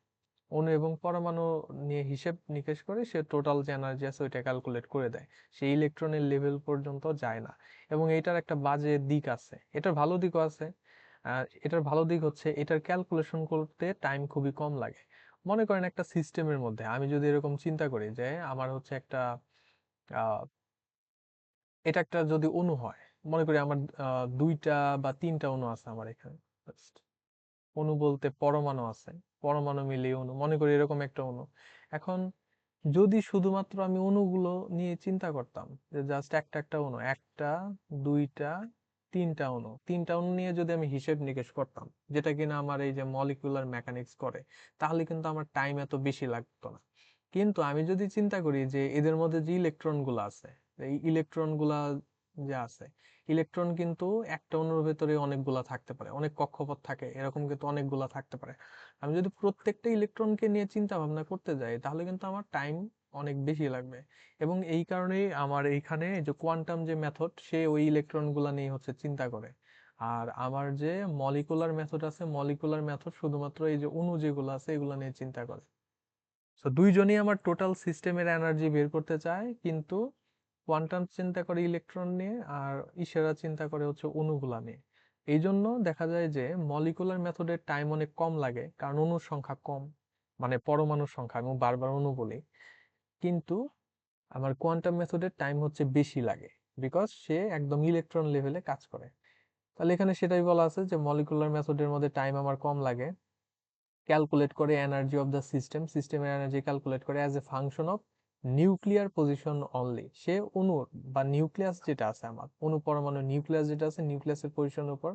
অণু এবং পরমাণু নিয়ে হিসেব নিকেশ করে সে টোটাল যে এনার্জি আছে ওইটা ক্যালকুলেট করে দেয়, সে ইলেকট্রনের লেভেল পর্যন্ত যায় না। এবং এটার একটা বাজে দিক আছে, এটার ভালো দিকও আছে। এটার ভালো দিক হচ্ছে এটার ক্যালকুলেশন করতে টাইম খুবই কম লাগে। মনে করেন একটা সিস্টেমের মধ্যে আমি যদি এরকম চিন্তা করি যে আমার হচ্ছে একটা আহ, এটা একটা যদি অণু হয়, মনে করি আমার 2টা বা 3টা অণু আছে আমার এখানে। Just অণু বলতে পরমাণু আছে, পরমাণু মিলিয়ে অণু, মনে করি এরকম একটা অণু। এখন যদি শুধুমাত্র আমি অণুগুলো নিয়ে চিন্তা করতাম, যে জাস্ট একটা একটা অণু, 1টা 2টা 3টা অণু, 3টা অণু নিয়ে যদি আমি হিসেব নিকেশ করতাম, যেটা কিনা আমার এই যে মলিকুলার মেকানিক্স করে, তাহলে কিন্তু আমার টাইম এত বেশি লাগতো না। কিন্তু আমি যদি চিন্তা করি যে এদের মধ্যে যে ইলেকট্রন গুলা আছে, এই ইলেকট্রন গুলা যে আছে, ইলেকট্রন কিন্তু একটা অণুর ভেতরে অনেকগুলা থাকতে পারে, অনেক কক্ষপথ থাকে, এরকম কিন্তু অনেকগুলা থাকতে পারে। আমি যদি প্রত্যেকটা ইলেকট্রনকে নিয়ে চিন্তা ভাবনা করতে যাই, তাহলে কিন্তু আমার টাইম অনেক বেশি লাগবে। এবং এই কারণেই আমার এইখানে এই যে কোয়ান্টাম যে মেথড, সে ওই ইলেকট্রন গুলা নিয়ে হচ্ছে চিন্তা করে। আর আমার যে মলিকুলার মেথড আছে, মলিকুলার মেথড শুধুমাত্র এই যে অণু যেগুলো আছে এগুলো নিয়ে চিন্তা করে। তো দুইজনই আমার টোটাল সিস্টেমের এনার্জি বের করতে চায়, কিন্তু কোয়ান্টাম চিন্তা করে ইলেকট্রন নিয়ে, আর ইশারা চিন্তা করে হচ্ছে অণুগুলা নিয়ে। এই জন্য দেখা যায় যে মলিকুলার মেথডের টাইম অনেক কম লাগে, কারণ অণুর সংখ্যা কম, মানে পরমাণুর সংখ্যা, আমি বারবার অণু বলি। কিন্তু আমার কোয়ান্টাম মেথডের টাইম হচ্ছে বেশি লাগে, বিকজ সে একদম ইলেকট্রন লেভেলে কাজ করে। তাহলে এখানে সেটাই বলা আছে যে মলিকুলার মেথডের মধ্যে টাইম আমার কম লাগে, ক্যালকুলেট করে এনার্জি অফ দ্য সিস্টেম, সিস্টেমের এনার্জি ক্যালকুলেট করে as a function of nuclear position only. সে অণুর বা নিউক্লিয়াস যেটা আছে, আমার অণু পরমাণু নিউক্লিয়াস যেটা আছে, নিউক্লিয়াসের পজিশনের উপর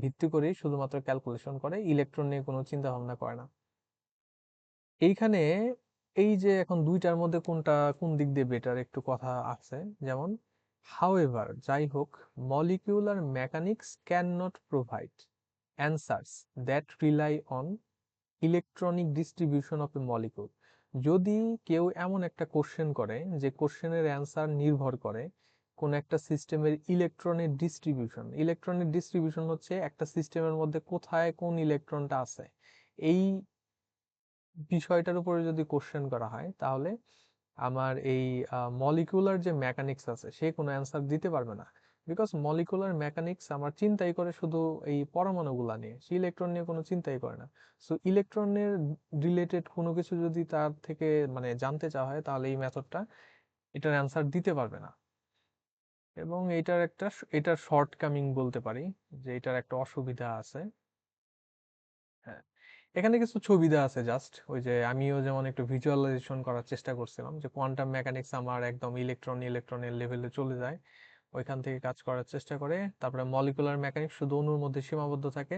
ভিত্তি করেই শুধুমাত্র ক্যালকুলেশন করে, ইলেকট্রন নিয়ে কোনো চিন্তা ভাবনা করে না। এইখানে এই যে এখন দুইটার মধ্যে কোনটা কোন দিক দিয়ে বেটার একটু কথা আছে, যেমন হাউএভার, যাই হোক, molecular mechanics can not provide answers that rely on electronic distribution of A molecule. যদি কেউ এমন একটা কোশ্চেন করে যে কোশ্চেনের অ্যান্সার নির্ভর করে কোন একটা সিস্টেমের ইলেকট্রনের ডিস্ট্রিবিউশন, ইলেকট্রনের ডিস্ট্রিবিউশন হচ্ছে একটা সিস্টেমের মধ্যে কোথায় কোন ইলেকট্রনটা আছে, এই বিষয়টার উপরে যদি কোশ্চেন করা হয়, তাহলে আমার এই মলিকুলার যে মেকানিক্স আছে সে কোনো অ্যান্সার দিতে পারবে না। বিকজ মলিকুলার মেকানিক্স আমার চিন্তাই করে শুধু এই পরমাণুগুলা নিয়ে, সে ইলেকট্রন নিয়ে কোনো চিন্তাই করে না। সো ইলেকট্রনের রিলেটেড কোনো কিছু যদি তার থেকে মানে জানতে চাওয়া হয়, তাহলে এই মেথডটা এটার অ্যান্সার দিতে পারবে না। এবং এটার শর্টকামিং বলতে পারি, যে এটার একটা অসুবিধা আছে। হ্যাঁ, এখানে কিছু ছবি দেওয়া আছে, জাস্ট ওই যে আমিও যেমন একটু ভিজুয়ালাইজেশন করার চেষ্টা করছিলাম, যে কোয়ান্টাম মেকানিক্স আমার একদম ইলেকট্রনের লেভেলে চলে যায়, ওইখান থেকে কাজ করার চেষ্টা করে। তারপরে মলিকুলার মেকানিক্স শুধু অণুর মধ্যে সীমাবদ্ধ থাকে।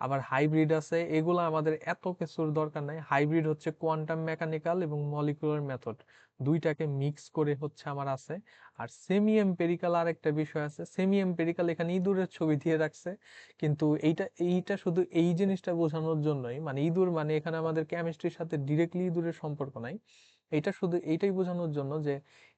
আবার হাইব্রিড আছে, এগুলো আমাদের এত কিছুর দরকার নাই। হাইব্রিড হচ্ছে কোয়ান্টাম মেকানিক্যাল এবং মলিকুলার মেথড দুইটাকে মিক্স করে হচ্ছে আমার আছে। আর সেমি এম্পেরিক্যাল আর একটা বিষয় আছে, সেমি এম্পেরিক্যাল এখানে ইঁদুরের ছবি দিয়ে রাখছে, কিন্তু এইটা শুধু এই জিনিসটা বোঝানোর জন্যই, মানে ইঁদুর মানে এখানে আমাদের কেমিস্ট্রির সাথে ডিরেক্টলি ইঁদুরের সম্পর্ক নাই, এটা শুধু এইটাই বোঝানোর জন্য যে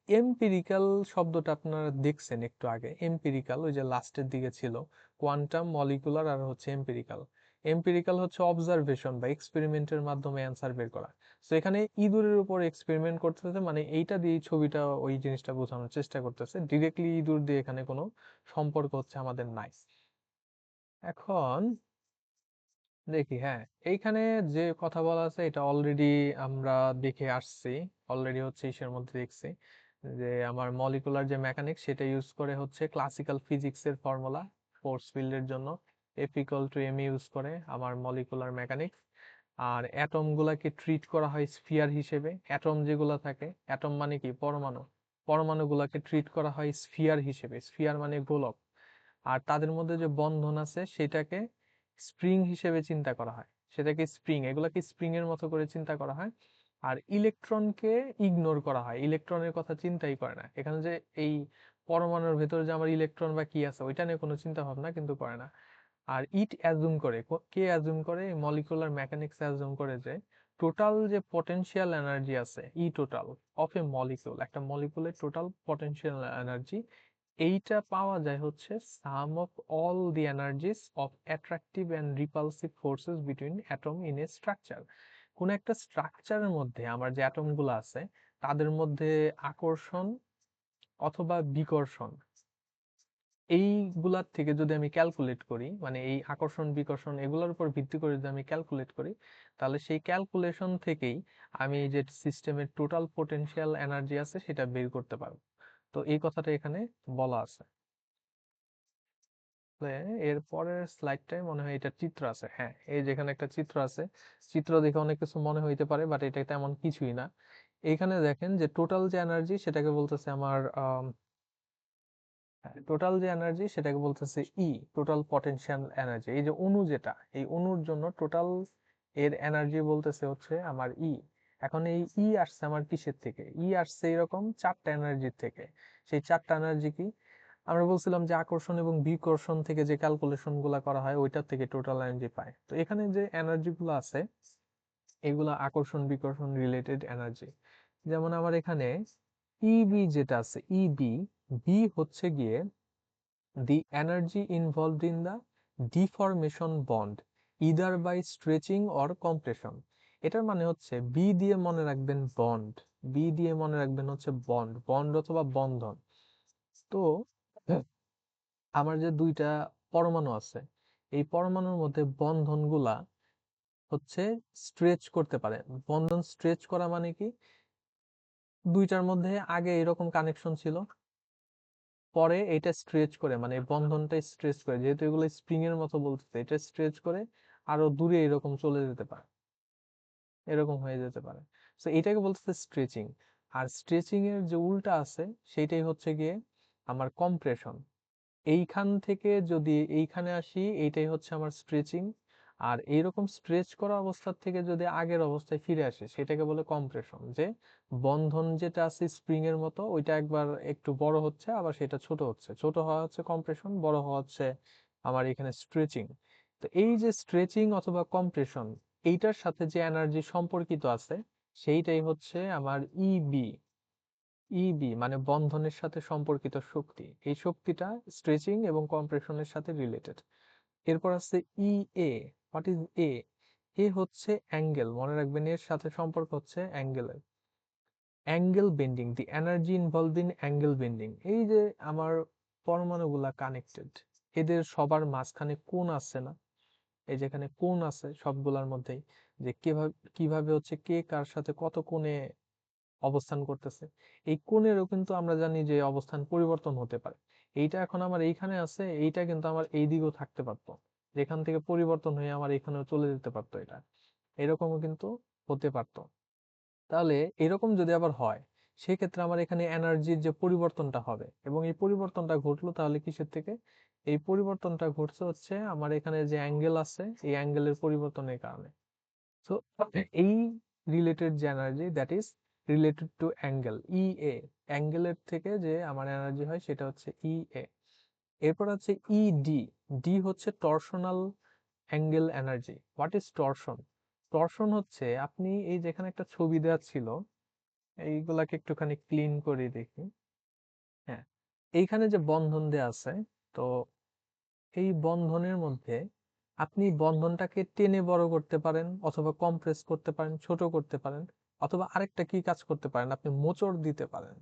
এম্পিরিক্যাল শব্দটা আপনারা দেখছেন একটু আগে, এম্পিরিক্যাল ওই যে লাস্টের দিকে ছিল, কোয়ান্টাম মলিকুলার আর হচ্ছে এম্পিরিক্যাল। এম্পিরিক্যাল হচ্ছে অবজারভেশন বা এক্সপেরিমেন্টের মাধ্যমে অ্যান্সার বের করা। তো এখানে ইঁদুরের উপর এক্সপেরিমেন্ট করতেছে, মানে এইটা দিয়ে ছবিটা ওই জিনিসটা বোঝানোর চেষ্টা করতেছে, ডিরেক্টলি ইঁদুর দিয়ে এখানে কোনো সম্পর্ক হচ্ছে আমাদের নাই। এখন দেখি, হ্যাঁ, এইখানে যে কথা বলা আছে এটা অলরেডি আমরা দেখে আসছি, অলরেডি হচ্ছে ইসের মধ্যে দেখছি, যে আমার মলিকুলার যে মেকানিক্স সেটা ইউজ করে হচ্ছে ক্লাসিক্যাল ফিজিক্সের ফর্মুলা ফোর্স ফিল্ডের জন্য, F=ma ইউজ করে আমার মলিকুলার মেকানিক্স। আর অ্যাটম গুলাকে ট্রিট করা হয় স্ফিয়ার হিসেবে, অ্যাটম যেগুলো থাকে, অ্যাটম মানে কি পরমাণু, পরমাণুগুলোকে ট্রিট করা হয় স্ফিয়ার হিসেবে, স্ফিয়ার মানে গোলক। আর তাদের মধ্যে যে বন্ধন আছে সেটাকে স্প্রিং হিসেবে চিন্তা করা হয়, সেটাকে স্প্রিং, এগুলাকে স্প্রিং এর মতো করে চিন্তা করা হয়। আর ইলেকট্রনকে ইগনোর করা হয়, ইলেকট্রনের কথা চিন্তাই করে না। এখানে যে এই পরমাণুর ভেতরে যে আমার ইলেকট্রন বা কি আছে ওইটা নিয়ে কোনো চিন্তা ভাবনা কিন্তু করে না। আর ইট অ্যাজুম করে, কে অ্যাজুম করে, মলিকুলার মেকানিক্স অ্যাজুম করে যে টোটাল যে পটেনশিয়াল এনার্জি আছে, ই টোটাল অফ এ মলিকিউল, একটা মলিকুলের টোটাল পটেনশিয়াল এনার্জি, এইটা পাওয়া যায় হচ্ছে sum of all the energies of attractive and repulsive forces between atom in a structure. কোন একটা স্ট্রাকচারের মধ্যে আমার যে অ্যাটম গুলো আছে তাদের মধ্যে আকর্ষণ অথবা বিকর্ষণ, এইগুলার থেকে যদি আমি ক্যালকুলেট করি, মানে এই আকর্ষণ বিকর্ষণ এগুলোর উপর ভিত্তি করে যদি আমি ক্যালকুলেট করি, তাহলে সেই ক্যালকুলেশন থেকেই আমি যে সিস্টেমের টোটাল পোটেনশিয়াল এনার্জি আছে সেটা বের করতে পারবো। তো এই কথাটা এখানে বলা আছে। এর পরের স্লাইডটাই মনে হয় এটা চিত্র আছে। হ্যাঁ, এই যেখানে একটা চিত্র আছে, চিত্র দেখে অনেক কিছু মনে হইতে পারে, বাট এটা তেমন কিছুই না। এইখানে দেখেন যে টোটাল যে এনার্জি সেটাকে বলতেছে আমার টোটাল যে এনার্জি সেটাকে বলতেছে টোটাল পটেনশিয়াল এনার্জি। এই যে অণু যেটা, এই অণুর জন্য টোটাল এর এনার্জি বলতেছে হচ্ছে আমার এখন এই আসছে আমার কিসের থেকে? আসছে এরকম 4টা এনার্জির থেকে। সেই 4টা এনার্জি কি? আমরা বলছিলাম যে আকর্ষণ এবং বিকর্ষণ থেকে যে ক্যালকুলেশন গুলা করা হয় ওইটার থেকে টোটাল এনার্জি পায়। তো এখানে যে এনার্জি গুলো আছে এগুলা আকর্ষণ বিকর্ষণ রিলেটেড এনার্জি। যেমন আমার এখানে যেটা আছে বি হচ্ছে গিয়ে the energy involved in the deformation bond either by stretching or compression। এটার মানে হচ্ছে বি দিয়ে মনে রাখবেন বন্ড, বি দিয়ে মনে রাখবেন হচ্ছে বন্ড, বন্ড অথবা বন্ধন। তো আমার যে দুইটা পরমাণু আছে এই পরমাণুর মধ্যে বন্ধনগুলা হচ্ছে স্ট্রেচ করতে পারে। বন্ধন স্ট্রেচ করা মানে কি? দুইটার মধ্যে আগে এরকম কানেকশন ছিল, পরে এটা স্ট্রেচ করে, মানে বন্ধনটা স্ট্রেচ করে, যেহেতু এগুলো স্প্রিং এর মতো বলতেছে, এটা স্ট্রেচ করে আরো দূরে এরকম চলে যেতে পারে, এরকম হয়ে যেতে পারে। তো এটাকে বলতেছে স্ট্রেচিং। আর স্ট্রেচিং এর যে উল্টা আছে সেটাই হচ্ছে গিয়ে আমার কম্প্রেশন। এইখান থেকে যদি এইখানে আসি এইটাই হচ্ছে আমার স্ট্রেচিং, আর এইরকম স্ট্রেচ করা অবস্থা থেকে যদি আগের অবস্থায় ফিরে আসে সেটাকে বলে কম্প্রেশন। যে বন্ধন যেটা আছে স্প্রিং এর মতো ওইটা একবার একটু বড় হচ্ছে আবার সেটা ছোট হচ্ছে, ছোট হওয়া হচ্ছে কম্প্রেশন, বড় হওয়া হচ্ছে আমার এখানে স্ট্রেচিং। তো এই যে স্ট্রেচিং অথবা কম্প্রেশন এইটার সাথে যে এনার্জি সম্পর্কিত আছে সেইটাই হচ্ছে আমার মানে বন্ধনের সাথে সম্পর্কিত শক্তি। এই শক্তিটা স্ট্রেচিং এবং কম্প্রেশনের সাথে রিলেটেড। এরপর আছে এ। হোয়াট ইজ এ হচ্ছে অ্যাঙ্গেল, মনে রাখবেন এর সাথে সম্পর্ক হচ্ছে অ্যাঙ্গেলের। Angle bending, the energy involved in angle bending. এই যে আমার পরমাণুগুলা কানেক্টেড, এদের সবার মাঝখানে কোণ আছে না? এই যেখানে কোণ আছে সবগুলার মধ্যেই, যে কিভাবে হচ্ছে কে কার সাথে কত কোণে অবস্থান করতেছে। এই কোণেরও কিন্তু আমরা জানি যে অবস্থান পরিবর্তন হতে পারে। এইটা এখন আমার এইখানে আছে, এইটা কিন্তু আমার এই দিকেও থাকতে পারতো, যেখান থেকে পরিবর্তন হয়ে আমার এখানেও চলে যেতে পারতো, এটা এরকমও কিন্তু হতে পারতো। তাহলে এরকম যদি আবার হয় সেক্ষেত্রে আমার এখানে এনার্জির যে পরিবর্তনটা হবে, এবং এই পরিবর্তনটা ঘটলো তাহলে কিসের থেকে? এই পরিবর্তনটা ঘটছে হচ্ছে আমার এখানে যে অ্যাঙ্গেল আছে এই অ্যাঙ্গেলের পরিবর্তনের কারণে। সো এই রিলেটেড যে energy that is related to angle অ্যাঙ্গেলের থেকে যে আমার এনার্জি হয় সেটা হচ্ছে এরপর হচ্ছে ডি হচ্ছে torsional angle energy. What is torsion? Torsion হচ্ছে, আপনি এই যেখানে একটা ছবি দেওয়া ছিল এইগুলাকে একটুখানি ক্লিন করে দেখি। হ্যাঁ, এইখানে যে বন্ধন দেয়া আছে, তো এই বন্ধনের মধ্যে আপনি বন্ধনটাকে টেনে বড় করতে পারেন অথবা কম্প্রেস করতে পারেন, ছোট করতে পারেন, অথবা আরেকটা কি কাজ করতে পারেন, আপনি মোচড় দিতে পারেন।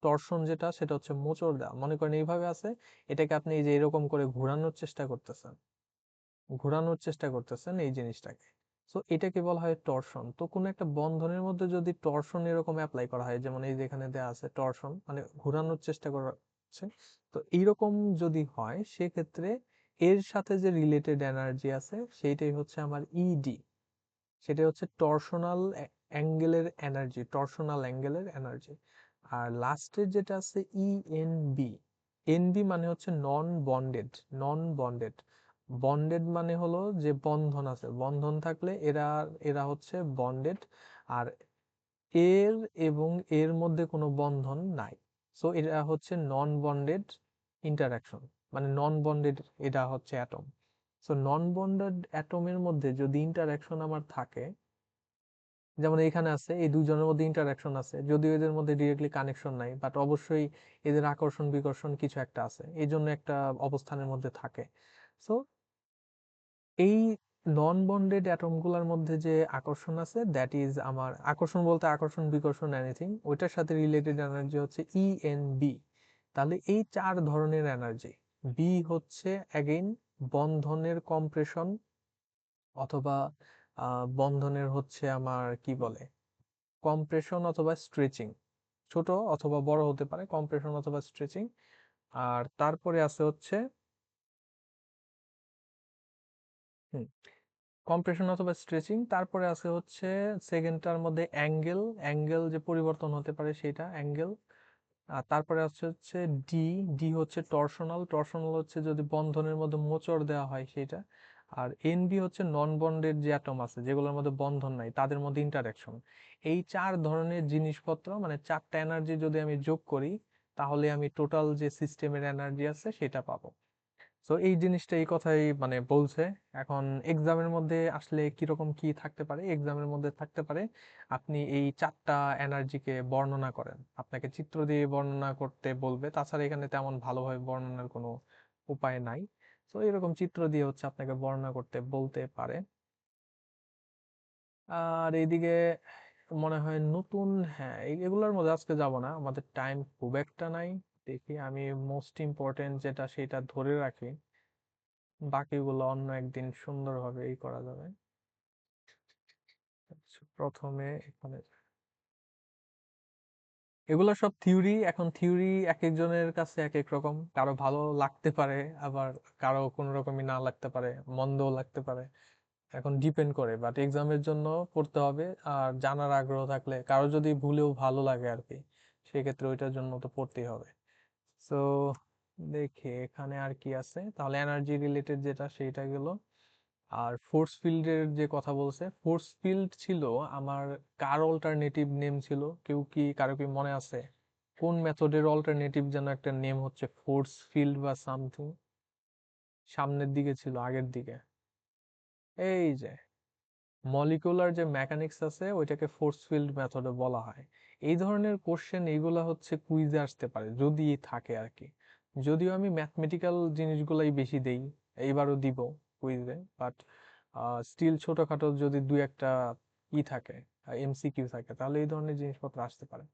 টরশন যেটা সেটা হচ্ছে মোচড় দেওয়া। মনে করেন এইভাবে আছে, এটাকে আপনি এই যে এরকম করে ঘোরানোর চেষ্টা করতেছেন এই জিনিসটাকে। সো এটাকে বলা হয় টরশন। তো কোনো একটা বন্ধনের মধ্যে যদি টরশন এরকম অ্যাপ্লাই করা হয়, যেমন এই যেখানে দেওয়া আছে টরশন মানে ঘোরানোর চেষ্টা করা হচ্ছে, তো এইরকম যদি হয় সেক্ষেত্রে এর সাথে যে রিলেটেড এনার্জি আছে সেইটাই হচ্ছে আমার সেটা হচ্ছে টরশনাল অ্যাঙ্গেলের এনার্জি, টরশনাল অ্যাঙ্গেলের এনার্জি। আর লাস্টের যেটা আছে এনবি মানে হচ্ছে নন বন্ডেড। বন্ডেড মানে হলো যে বন্ধন আছে, বন্ধন থাকলে এরা হচ্ছে বন্ডেড, আর এর এবং এর মধ্যে কোনো বন্ধন নাই। সো এটা হচ্ছে নন বন্ডেড ইন্টারাকশন, মানে নন বন্ডেড এটা হচ্ছে অ্যাটম। সো নন বন্ডেড অ্যাটমের মধ্যে যদি ইন্টারাকশন আমার থাকে, যেমন এখানে আছে এই দুইজনের মধ্যে ইন্টারাকশন আছে, যদিও এদের মধ্যে ডিরেক্টলি কানেকশন নাই, বাট অবশ্যই এদের আকর্ষণ বিকর্ষণ কিছু একটা আছে, এই জন্য একটা অবস্থানের মধ্যে থাকে। সো এই নন বন্ডেড অ্যাটম গুলার মধ্যে যে আকর্ষণ আছে দ্যাট ইজ আমার আকর্ষণ, বলতে আকর্ষণ বিকর্ষণ এনিথিং, ওইটার সাথে রিলেটেড এনার্জি হচ্ছে ইএনবি। তাহলে এই 4 ধরনের এনার্জি, বি হচ্ছে অ্যাগেইন বন্ধনের কম্প্রেশন অথবা বন্ধনের হচ্ছে আমার কি বলে কম্প্রেশন অথবা স্ট্রেচিং, ছোট অথবা বড় হতে পারে, কম্প্রেশন অথবা স্ট্রেচিং। আর তারপরে আছে হচ্ছে কম্প্রেশন অথবা স্ট্রেচিং। তারপরে আছে হচ্ছে সেকেন্ডটার মধ্যে অ্যাঙ্গেল, অ্যাঙ্গেল যে পরিবর্তন হতে পারে সেটা অ্যাঙ্গেল। আর তারপরে আছে হচ্ছে ডি, ডি হচ্ছে টরশনাল, টরশনাল হচ্ছে যদি বন্ধনের মধ্যে মোচড় দেওয়া হয় সেটা। আর এনবি হচ্ছে নন বন্ডেড যে অ্যাটম আছে যেগুলোর মধ্যে বন্ধন নাই তাদের মধ্যে ইন্টারাকশন। এই 4 ধরনের জিনিসপত্র মানে 4টা এনার্জি যদি আমি যোগ করি তাহলে আমি টোটাল যে সিস্টেমের এনার্জি আছে সেটা পাবো। তো এই জিনিসটা এই কথাই মানে বলছে। এখন এক্সামের মধ্যে আসলে কিরকম কি থাকতে পারে, এক্সামের মধ্যে থাকতে পারে আপনি এই 4টা এনার্জিকে বর্ণনা করেন, আপনাকে চিত্র দিয়ে বর্ণনা করতে বলবে, তাছাড়া এখানে তেমন ভালোভাবে বর্ণনার কোনো উপায় নাই। তো এরকম চিত্র দিয়ে হচ্ছে আপনাকে বর্ণনা করতে বলতে পারে। আর এইদিকে মনে হয় নতুন, হ্যাঁ এগুলোর মধ্যে আজকে যাব না, আমাদের টাইম খুব একটা নাই। দেখি আমি মোস্ট ইম্পর্টেন্ট যেটা সেটা ধরে রাখি, বাকিগুলো অন্য একদিন সুন্দরভাবে এই করা যাবে। আচ্ছা, প্রথমে এখানে এগুলো সব থিওরি। এখন থিওরি এক একজনের কাছে এক এক রকম, কারো ভালো লাগতে পারে আবার কারো কোনো রকমই না লাগতে পারে, মন্দও লাগতে পারে, এখন ডিপেন্ড করে। বাট এক্সামের জন্য পড়তে হবে, আর জানার আগ্রহ থাকলে কারো যদি ভুলেও ভালো লাগে আর কি, সেক্ষেত্রে ওইটার জন্য তো পড়তেই হবে। সো দেখি এখানে আর কি আছে, তাহলে এনার্জি রিলেটেড যেটা সেইটা গেল। আর ফোর্স ফিল্ডের যে কথা বলছে, ফোর্স ফিল্ড ছিল আমার কার অল্টারনেটিভ নেম ছিল, কেউ কি কারো কি মনে আছে কোন মেথডের অল্টারনেটিভ যেন একটা নেম হচ্ছে ফোর্স ফিল্ড বা সামথিং, সামনের দিকে ছিল আগের দিকে, এই যে মলিকুলার যে মেকানিক্স আছে ওইটাকে ফোর্স ফিল্ড মেথডে বলা হয়। এই ধরনের কোশ্চেন এইগুলা হচ্ছে কুইজে আসতে পারে যদি থাকে আর কি, যদিও আমি ম্যাথমেটিক্যাল জিনিসগুলাই বেশি দেই, এইবারও দিব কুইজে, বাট স্টিল ছোটখাটো যদি দুই একটা থাকে এমসিকিউ থাকে তাহলে এই ধরনের জিনিসপত্র আসতে পারে।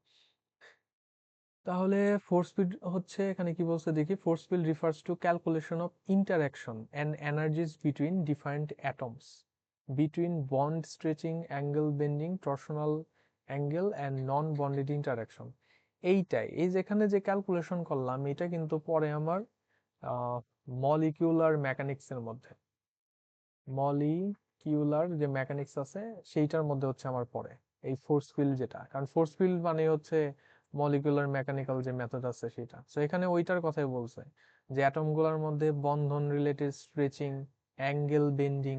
তাহলে ফোর্স ফিল্ড হচ্ছে এখানে কি বলছে দেখি, force field refers to calculation of interaction and energies between different atoms between bond stretching, angle bending, torsional angle and non bonded interaction। এইটাই, এই যেখানে যে ক্যালকুলেশন করলাম এটা কিন্তু পরে আমার মলিকিউলার মেকানিক্স এর মধ্যে, মলিকিউলার যে মেকানিক্স আছে সেইটার মধ্যে হচ্ছে আমার পড়ে এই ফোর্স ফিল্ড যেটা, কারণ ফোর্স ফিল্ড মানে হচ্ছে মলিকিউলার মেকানিক্যাল যে মেথড আছে সেটা। সো এখানে ওইটার কথাই বলছে যে অ্যাটম গুলার মধ্যে বন্ধন related stretching, angle bending,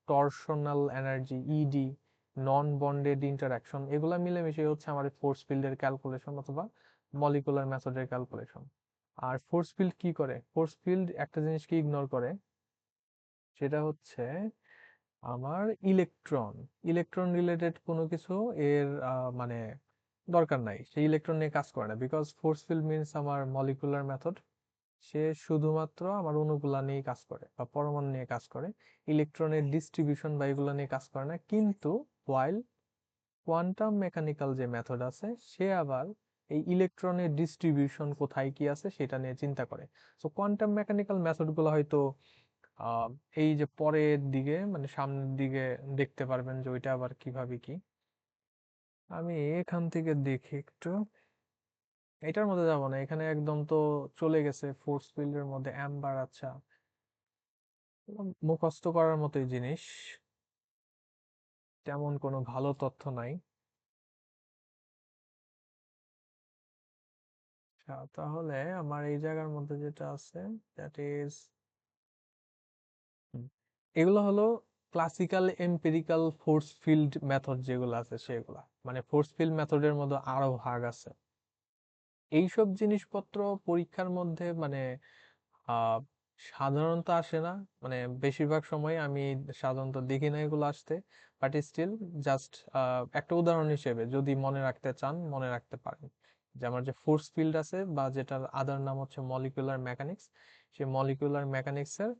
torsional energy ইডি, নন বন্ডেড ইন্টারাকশন, এগুলা মিলেমিশে হচ্ছে আমার ফোর্স ফিল্ডের ক্যালকুলেশন অথবা মলিকুলার মেথডের ক্যালকুলেশন। আর ফোর্স ফিল্ড কি করে, ফোর্স ফিল্ড একটা জিনিসকে ইগনোর করে, সেটা হচ্ছে আমার ইলেকট্রন, ইলেকট্রন রিলেটেড কোনো কিছু এর মানে দরকার নাই, সেই ইলেকট্রন নিয়ে কাজ করে না, বিকজ ফোর্স ফিল্ড মিনস আমার মলিকুলার মেথড, সে শুধুমাত্র আমার অণুগুলা নিয়ে কাজ করে বা পরমাণু নিয়ে কাজ করে, ইলেকট্রনের ডিস্ট্রিবিউশন বা এগুলো নিয়ে কাজ করে না। কিন্তু ওয়াইল কোয়ান্টাম মেকানিক্যাল যে মেথড আছে সে আবার এই ইলেকট্রনের ডিস্ট্রিবিউশন কোথায় কি আছে সেটা নিয়ে চিন্তা করে। সো কোয়ান্টাম মেকানিক্যাল মেথড গুলো হয়তো আহ এই যে পরের দিকে মানে সামনের দিকে দেখতে পারবেন যে ওইটা আবার কিভাবে কি। আমি এখান থেকে দেখি একটু, এটার মধ্যে যাব না, এখানে একদম তো চলে গেছে ফোর্স ফিল্ডের মধ্যে অ্যাম্বার। আচ্ছা, মুখস্থ করার মতোই জিনিস, তেমন কোনো ভালো তথ্য নাই। আচ্ছা, তাহলে আমার এই জায়গার মধ্যে যেটা আছে দ্যাট ইজ, এগুলো হলো classical empirical force field method যেগুলো আছে সেগুলা, মানে ফোর্স ফিল্ড মেথডের মধ্যে আরো ভাগ আছে। এইসব জিনিসপত্র পরীক্ষার মধ্যে মানে আহ সাধারণত আসে না, মানে বেশিরভাগ সময় আমি সাধারণত দেখি না এগুলো আসতে, বাট স্টিল জাস্ট একটা উদাহরণ হিসেবে যদি মনে রাখতে চান মনে রাখতে পারেন যে আমার যে ফোর্স ফিল্ড আছে বা যেটার আদার নাম হচ্ছে মলিকুলার মেকানিক্স, সেই মলিকুলার মেকানিক্স এর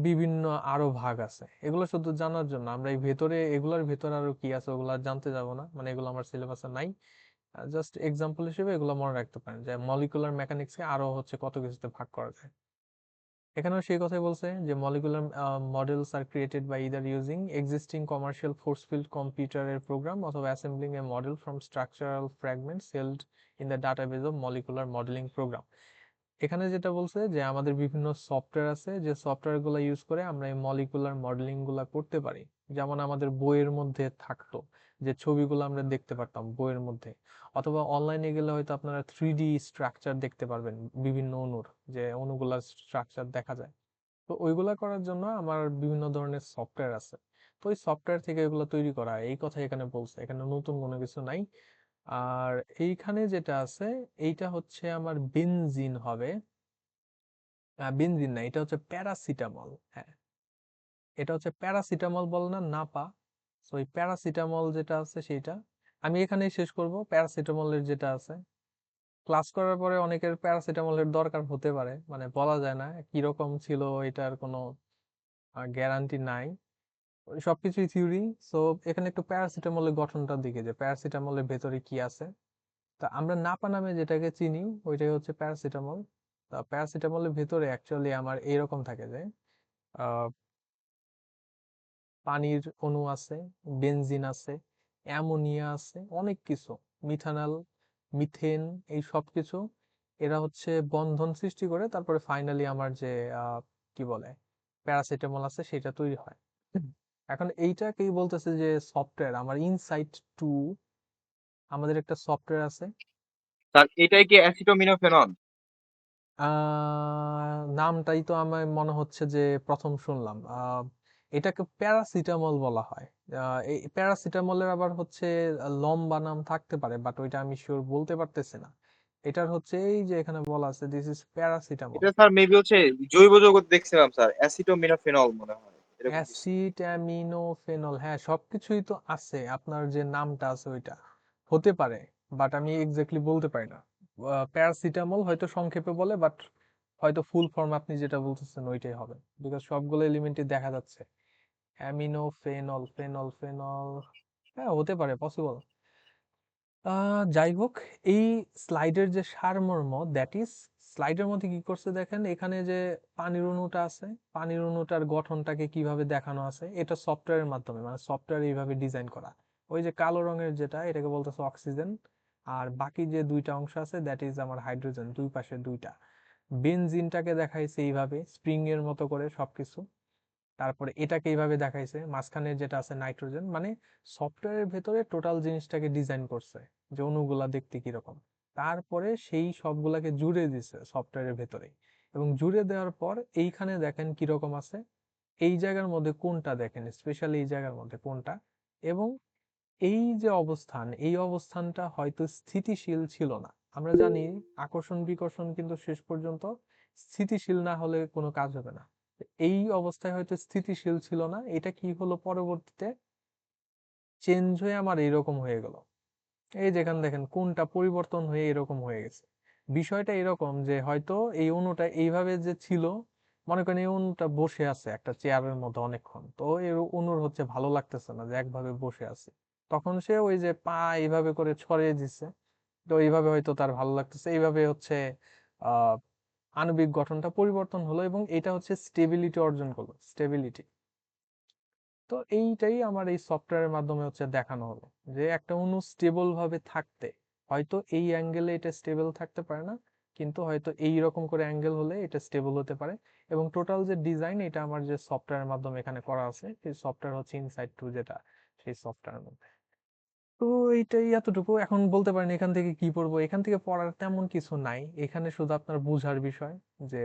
বিভিন্ন আরো ভাগ আছে। এগুলো শুধু জানার জন্য, আমরা এই ভেতরে এগুলোর ভেতরে আরো কি আছে ওগুলো আর জানতে যাব না, মানে এগুলো আমার সিলেবাসে নাই। জাস্ট এক্সাম্পল হিসেবে এগুলো মনে রাখতে পারেন যে মলিকুলার মেকানিক্সকে আরো হচ্ছে কত কিছুতে ভাগ করা যায়। এখানেও সেই কথাই বলছে যে molecular models are created by either using existing commercial force field কম্পিউটারের প্রোগ্রাম অথবা assembling a model from structural fragments held in the database of molecular modelling program. এখানে যেটা বলছে যে আমাদের বিভিন্ন সফটওয়্যার আছে যে সফটওয়্যার গুলো ইউজ করে আমরা এই মলিকুলার মডেলিং গুলা করতে পারি। যেমন আমাদের বইয়ের মধ্যে থাকতো যে ছবিগুলো আমরা দেখতে পারতাম বইয়ের মধ্যে, অথবা অনলাইনে গেলে হয়তো আপনারা 3D স্ট্রাকচার দেখতে পারবেন বিভিন্ন অণুর, যে অণুগুলার স্ট্রাকচার দেখা যায়। তো ওইগুলা করার জন্য আমার বিভিন্ন ধরনের সফটওয়্যার আছে। তো ওই সফটওয়্যার থেকে এগুলো তৈরি করা, এই কথা এখানে বলছে, এখানে নতুন কোনো কিছু নাই। আর এইখানে যেটা আছে এইটা হচ্ছে আমার বেনজিন হবে। বেনজিন না, এটা হচ্ছে প্যারাসিটামল। হ্যাঁ, এটা হচ্ছে প্যারাসিটামল বল না নাপা। তো এই প্যারাসিটামল যেটা আছে সেইটা আমি এখানেই শেষ করব। প্যারাসিটামলের যেটা আছে ক্লাস করার পরে অনেকের প্যারাসিটামলের দরকার হতে পারে, মানে বলা যায় না কিরকম ছিল, এটার কোনো গ্যারান্টি নাই। ওই সবকিছুই থিওরি। সো এখানে একটু প্যারাসিটামলের গঠনটার দিকে, যে প্যারাসিটামলের ভেতরে কি আছে। তা আমরা নাপা নামে যেটাকে চিনি ওইটাই হচ্ছে প্যারাসিটামল। তা প্যারাসিটামলের ভেতরে অ্যাকচুয়ালি আমার এরকম থাকে যে আহ, পানির অণু আছে, বেনজিন আছে, অ্যামোনিয়া আছে, অনেক কিছু, মিথানল, মিথেন, এই সব কিছু এরা হচ্ছে বন্ধন সৃষ্টি করে তারপরে ফাইনালি আমার যে কি বলে প্যারাসিটামল আছে সেটা তৈরি হয়। এখন এইটাকেই বলতেছে যে সফটওয়্যার। আমার ইনসাইট টু, আমাদের একটা সফটওয়্যার আছে। স্যার এটাই কি অ্যাসিটোমিনোফেনল? নামটাই তো আমার মনে হচ্ছে যে প্রথম শুনলাম। এটাকে প্যারাসিটামল বলা হয়। এই প্যারাসিটামলের আবার হচ্ছে লম্বা নাম থাকতে পারে, বাট ওইটা আমি শিওর বলতে পারতেছি না। এটার হচ্ছে এই যে এখানে বলা আছে দিস ইজ প্যারাসিটামল। এটা স্যার মেবি হচ্ছে জৈব যৌগ দেখছিলাম স্যার, অ্যাসিটোমিনোফেনল মনে হয় এরকম কিছু। অ্যাসিটামিনোফেনল, হ্যাঁ সবকিছুই তো আছে, আপনার যে নামটা আছে ওইটা হতে পারে, বাট আমি এক্স্যাক্টলি বলতে পারি না। প্যারাসিটামল হয়তো সংক্ষেপে বলে, বাট হয়তো ফুল ফর্ম আপনি যেটা বলতেছেন ওইটাই হবে, বিকজ সবগুলো এলিমেন্টই দেখা যাচ্ছে। অ্যামিনোফেনল, ফেনল, ফেনল, হ্যাঁ হতে পারে, পসিবল। যাই হোক, এই স্লাইডের যে সারমর্ম, দ্যাট ইজ স্লাইডের মধ্যে কি করছে দেখেন, এখানে যে পানির অণুটা আছে, পানির অণুটার গঠনটাকে কিভাবে দেখানো আছে, এটা সফটওয়্যারের মাধ্যমে, মানে সফটওয়্যার এইভাবে ডিজাইন করা। ওই যে কালো রঙের যেটা, এটাকে বলতেছে অক্সিজেন, আর বাকি যে দুইটা অংশ আছে দ্যাট ইজ আমার হাইড্রোজেন, দুই পাশে দুইটা। বেনজিনটাকে দেখাইছে এইভাবে স্প্রিং এর মতো করে সবকিছু। তারপরে এটাকে এইভাবে দেখাইছে, মাঝখানে যেটা আছে নাইট্রোজেন, মানে সফটওয়্যারের ভেতরে টোটাল জিনিসটাকে ডিজাইন করছে যে অণুগুলা দেখতে কিরকম। তারপরে সেই সবগুলাকে জুড়ে দিছে সফটওয়্যারের ভেতরে, এবং জুড়ে দেওয়ার পর এইখানে দেখেন কিরকম আছে, এই জায়গার মধ্যে কোনটা দেখেন, স্পেশালি এই জায়গার মধ্যে কোনটা, এবং এই যে অবস্থান, এই অবস্থানটা হয়তো স্থিতিশীল ছিল না। আমরা জানি আকর্ষণ বিকর্ষণ কিন্তু শেষ পর্যন্ত স্থিতিশীল না হলে কোনো কাজ হবে না। এই অবস্থায় হয়তো স্থিতিশীল ছিল না, এটা কি হলো পরবর্তীতে চেঞ্জ হয়ে আমার এরকম হয়ে গেল। এই যেখানে দেখেন কোনটা পরিবর্তন হয়ে এরকম হয়ে গেছে। বিষয়টা এরকম যে হয়তো এই অণুটা এইভাবে যে ছিল, মনে করেন এই অণুটা বসে আছে একটা চেয়ারের মধ্যে অনেকক্ষণ, তো এই অণুর হচ্ছে ভালো লাগতেছে না যে একভাবে বসে আছে, তখন সে ওই যে পা এইভাবে করে ছড়িয়ে দিচ্ছে, তো এইভাবে হয়তো তার ভালো লাগতেছে, এইভাবে হচ্ছে আহ আণবিক গঠনটা পরিবর্তন হলো এবং এটা হচ্ছে স্টেবিলিটি অর্জন করলো, স্টেবিলিটি। তো এইটাই আমার এই সফটওয়্যারের মাধ্যমে হচ্ছে দেখানো হলো যে একটা অণু স্টেবল ভাবে থাকতে হয়তো এই অ্যাঙ্গেলে এটা স্টেবল থাকতে পারে না, কিন্তু হয়তো এই রকম করে অ্যাঙ্গেল হলে এটা স্টেবল হতে পারে। এবং টোটাল যে ডিজাইন এটা আমার যে সফটওয়্যারের মাধ্যমে এখানে করা আছে, সেই সফটওয়্যার হচ্ছে ইনসাইট টু, যেটা সেই সফটওয়্যারের মধ্যে। তো এইটাই এতটুকু। এখন বলতে পারেন এখান থেকে কি পড়বো, এখান থেকে পড়ার তেমন কিছু নাই, এখানে শুধু আপনার বোঝার বিষয় যে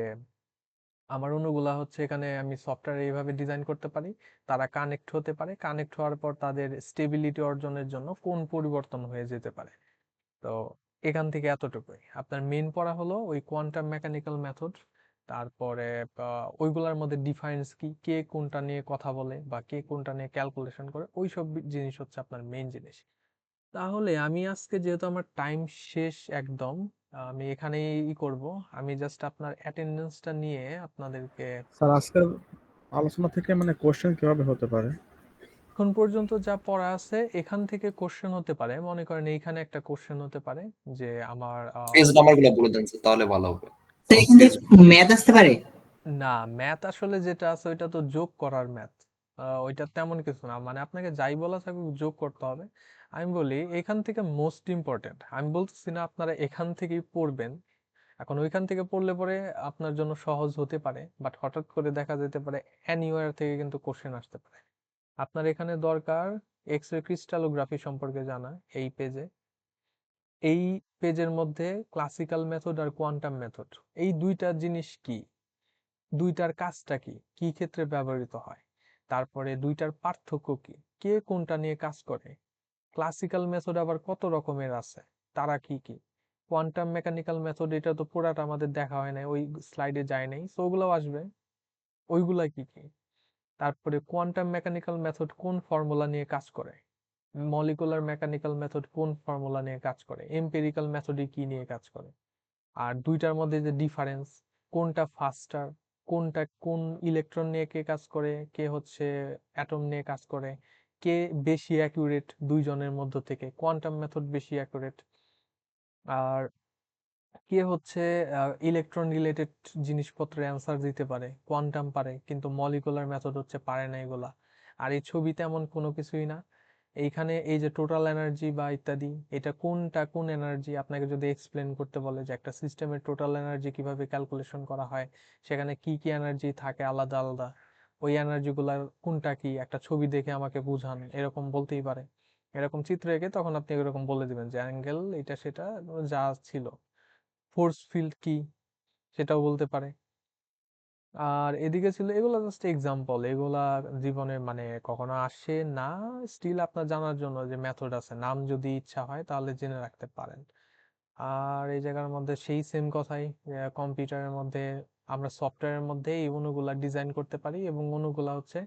আমার অণুগুলা হচ্ছে এখানে আমি সফটওয়্যার এইভাবে ডিজাইন করতে পারি, তারা কানেক্ট হতে পারে, কানেক্ট হওয়ার পর তাদের স্টেবিলিটি অর্জনের জন্য কোন পরিবর্তন হয়ে যেতে পারে। তো এখান থেকে এতটুকুই আপনার মেইন পড়া হলো ওই কোয়ান্টাম মেকানিক্যাল মেথড, তারপরে ওইগুলার মধ্যে ডিফারেন্স কি, কে কোনটা নিয়ে কথা বলে বা কে কোনটা নিয়ে ক্যালকুলেশন করে, ওই সব জিনিস হচ্ছে আপনার মেইন জিনিস। তাহলে আমি আজকে যেহেতু আমার টাইম শেষ একদম, আমি এখানেই করব। আমি জাস্ট আপনার অ্যাটেন্ডেন্সটা নিয়ে আপনাদেরকে। স্যার আজকের আলোচনা থেকে মানে কোশ্চেন কিভাবে হতে পারে? এখন পর্যন্ত যা পড়া আছে এখান থেকে কোশ্চেন হতে পারে, মনে করেন এইখানে একটা কোশ্চেন হতে পারে যে আমার পেজ নাম্বারগুলো বলে দেন স্যার, তাহলে ভালো হবে। তো এখান থেকে ম্যাথ আসতে পারে? না, ম্যাথ আসলে যেটা আছে ওইটা তো যোগ করার ম্যাথ, ওইটা তেমন কিছু না, মানে আপনাকে যাই বলা থাকুক যোগ করতে হবে। আমি বলি এখান থেকে মোস্ট ইম্পর্টেন্ট, আমি বলতেছি না আপনারা এখান থেকেই পড়বেন, এখন ওইখান থেকে পড়লে পরে আপনার জন্য সহজ হতে পারে, বাট হঠাৎ করে দেখা যেতে পারে এনিওয়্যার থেকে কিন্তু কোশ্চেন আসতে পারে। আপনার এখানে দরকার এক্স রে ক্রিস্টালোগ্রাফি সম্পর্কে জানা। এই পেজের মধ্যে ক্লাসিক্যাল মেথড আর কোয়ান্টাম মেথড, এই দুইটা জিনিস কি, দুইটার কাজটা কি, কি ক্ষেত্রে ব্যবহৃত হয়, তারপরে দুইটার পার্থক্য কি, কে কোনটা নিয়ে কাজ করে, ক্লাসিক্যাল মেথড আবার কত রকমের আছে, তারা কি কি, কোয়ান্টাম মেকানিক্যাল মেথড, এটা তো পুরাটা আমাদের দেখা হয় না, ওই স্লাইডে যায় নাই, সো ওগুলোও আসবে, ওইগুলা কি কি, তারপরে কোয়ান্টাম মেকানিক্যাল মেথড কোন ফর্মুলা নিয়ে কাজ করে, মলিকুলার মেকানিক্যাল মেথড কোন ফর্মুলা নিয়ে কাজ করে, এম্পিরিক্যাল মেথডে কি নিয়ে কাজ করে, আর দুইটার মধ্যে যে ডিফারেন্স, কোনটা ফাস্টার, কোনটা কোন ইলেকট্রন নিয়ে কে কাজ করে, কে হচ্ছে অ্যাটম নিয়ে কাজ করে, কে বেশি অ্যাকুরেট দুইজনের মধ্য থেকে, কোয়ান্টাম মেথড বেশি অ্যাকুরেট, আর কে হচ্ছে ইলেকট্রন রিলেটেড জিনিসপত্রের অ্যান্সার দিতে পারে, কোয়ান্টাম পারে কিন্তু মলিকুলার মেথড হচ্ছে পারে না এগুলা। আর এই ছবিতে এমন কোনো কিছুই না, এইখানে এই যে টোটাল এনার্জি বা ইত্যাদি, এটা কোনটা কোন এনার্জি আপনাকে যদি এক্সপ্লেন করতে বলে যে একটা সিস্টেমের টোটাল এনার্জি কিভাবে ক্যালকুলেশন করা হয়, সেখানে কি কি এনার্জি থাকে আলাদা আলাদা, ওই এনার্জি গুলার কোনটা কি একটা ছবি দেখে আমাকে বুঝান, এরকম বলতেই পারে। এরকম চিত্র এঁকে তখন আপনি এরকম বলে দিবেন যে অ্যাঙ্গেল এটা সেটা যা ছিল, ফোর্স ফিল্ড কি সেটাও বলতে পারে। আর এদিকে ছিল এগুলা জাস্ট এক্সাম্পল, এগুলা জীবনে মানে কখনো আসে না, স্টিল আপনার জানার জন্য যে মেথড আছে, নাম যদি ইচ্ছা হয় তাহলে জেনে রাখতে পারেন। আর এই জায়গার মধ্যে সেই সেম কথাই, কম্পিউটারের মধ্যে আমরা সফটওয়্যারের মধ্যে এই অণুগুলা ডিজাইন করতে পারি এবং অণুগুলা হচ্ছে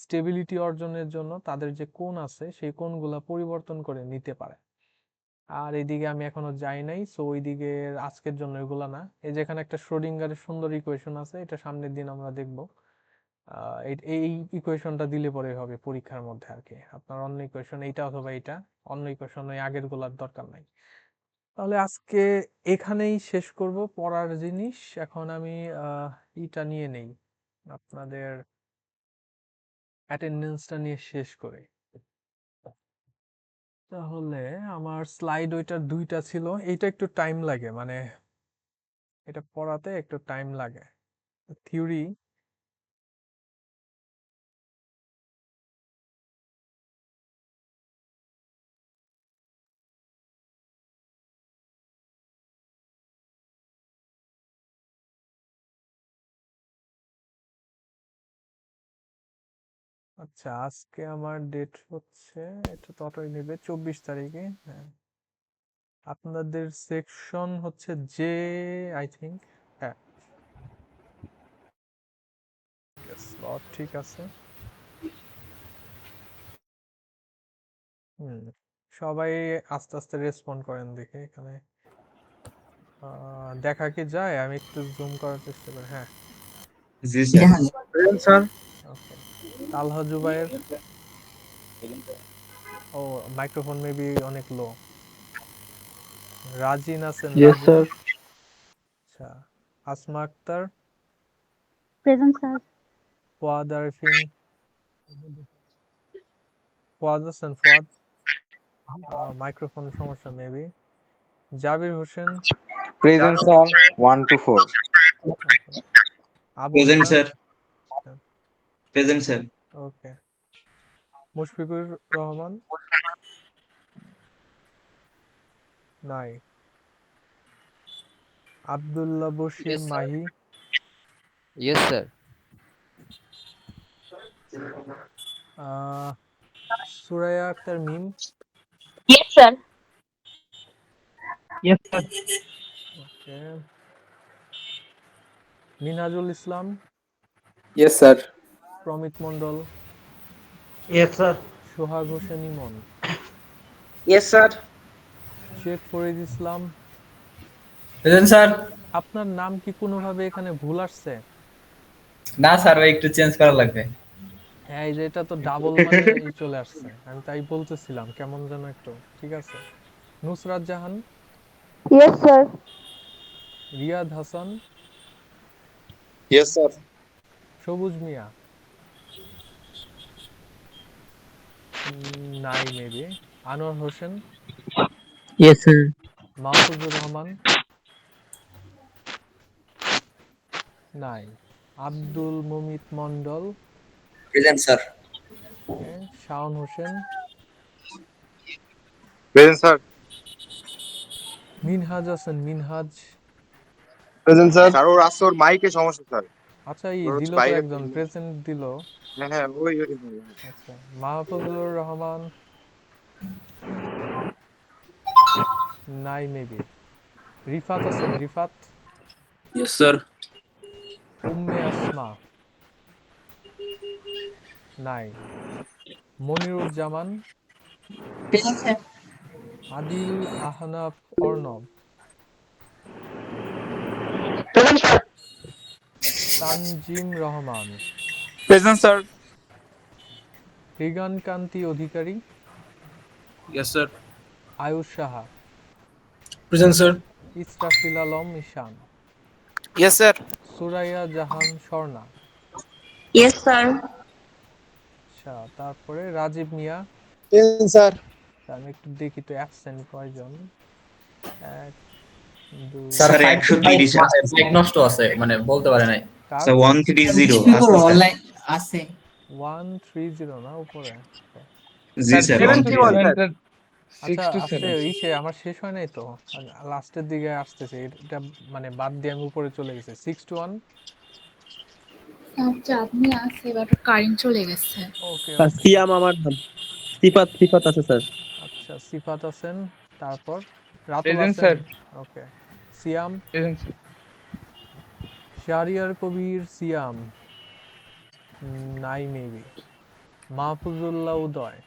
স্টেবিলিটি অর্জনের জন্য তাদের যে কোণ আছে সেই কোণগুলা পরিবর্তন করে নিতে পারে। আর এইদিকে আমি এখনো যাই নাই, সো ওইদিকে আজকের জন্য এগুলা না। এই যে এখানে একটা শ্রোডিঙ্গারের সুন্দর ইকুয়েশন আছে, এটা সামনের দিন আমরা দেখব। এই ইকুয়েশনটা দিলে পরে হবে পরীক্ষার মধ্যে আর কি, আপনার অন্য ইকুয়েশন এইটা অথবা এইটা, অন্য ইকুয়েশন ওই আগের গুলার দরকার নাই। তাহলে আজকে এখানেই শেষ করব পড়ার জিনিস। এখন আমি ইটা নিয়ে নেই, আপনাদের অ্যাটেন্ডেন্সটা নিয়ে শেষ করে। তাহলে আমার স্লাইড ওইটার দুইটা ছিল, এইটা একটু টাইম লাগে, মানে এটা পড়াতে একটু টাইম লাগে, থিওরি। আচ্ছা, আজকে আমার ডেট হচ্ছে, এটা তো অটোই নেবে 24 তারিখে, হ্যাঁ। আপনাদের সেকশন হচ্ছে যে, আই থিংক, হ্যাঁ, স্লট ঠিক আছে। সবাই আস্তে আস্তে রেসপন্ড করেন দেখে, এখানে দেখা কি যায়, আমি একটু জুম করার চেষ্টা করি, হ্যাঁ, জি স্যার। জাহান, স্যার ওকে। তালহা জুবাইর, ও মাইক্রোফোন মেবি অনেক লো। রাজিন আছেন? Yes, Rajin, sir. আচ্ছা। Asma Akter, Present, sir. ফুয়াদ আরফিন, ফুয়াদ আছেন? ফুয়াদ, মাইক্রোফোন সমস্যা maybe. Jabir Hossain, Present, sir. 1 to 4. Abu present Hena, sir. Present sir. Okay. Mushfiqur Rahman, নাই। Abdullah Bashir Mahi, Yes, sir. সুরাইয়া আক্তার মিম, Yes, sir. Yes, sir. ওকে। মিনহাজুল ইসলাম, Yes, sir. Pramit Mondal, Yes, sir. Sohag Hossain Emon, Yes, sir. Sheikh Farid Islam. Present sir. আপনার নাম কি কোনোভাবে এখানে ভুল আসছে? না স্যার, ওই একটু চেঞ্জ করা লাগবে। হ্যাঁ এই যে এটা তো ডাবল মানে চলে আসছে, আমি তাই বলতেছিলাম কেমন যেন একটু। ঠিক আছে, Nusrat Jahan, Yes, sir. Riyad Hasan, yes sir. Sabuj Mia, নাই maybe, Anwar Hossain, Yes, sir. Mahfuzur Rahman, নাই, Abdul Mumit Mondal, present sir. Shawon Hossain, present sir. Minhaj Hasan, Minhaj. Present sir. Sir ওর আসছে, ওর মাইকে সমস্যা স্যার। আচ্ছা এই ওর হচ্ছে দিল তো বাইরে একজন প্রেজেন্ট দিল। হ্যাঁ হ্যাঁ ওই আচ্ছা, মাহফুজুর রহমান, নাই maybe, Rifat Hasan, Rifat, Yes, sir. Umme Asma, নাই, Moniruzzaman, Present, sir. Adil Ahnaf Arnab, Tanzim Rahman, Present, sir. রিগান কান্তি অধিকারী, Yes, sir. Ayush Saha, Present, sir. Israfil Alam ঈশান, Yes, sir. সুরাইয়া জাহান স্বর্ণা। Yes, sir. আচ্ছা তারপরে রাজীব মিয়া। Present sir. আমি একটু দেখি তো অ্যাবসেন্ট কয়জন। এক, দুই, স্যার 130 ব্যাগ নষ্ট আছে মানে বলতে পারে নাই। কার? স্যার 130 বিষ্ণুপুর আসছে স্যার। অনলাইন আছে। 130 না উপরে। জি স্যার 71 130 স্যার। আচ্ছা আসছে ইসে আমার শেষ হয় নাই তো, লাস্টের দিকে আসতেছে এটা, মানে বাদ দিয়ে আমি উপরে চলে গেছে 61। চাঁদনি আছে, এবার কারেন্ট চলে গেছে। ওকে সিয়াম আমার নাম। সিফাত আছে স্যার। আচ্ছা সিফাত আছেন, তারপর রাতুল Present, আছেন। sir. ওকে, সিয়াম, Present, sir. শাহরিয়ার কবির সিয়াম, নাই maybe, Mahfuzullah Uday,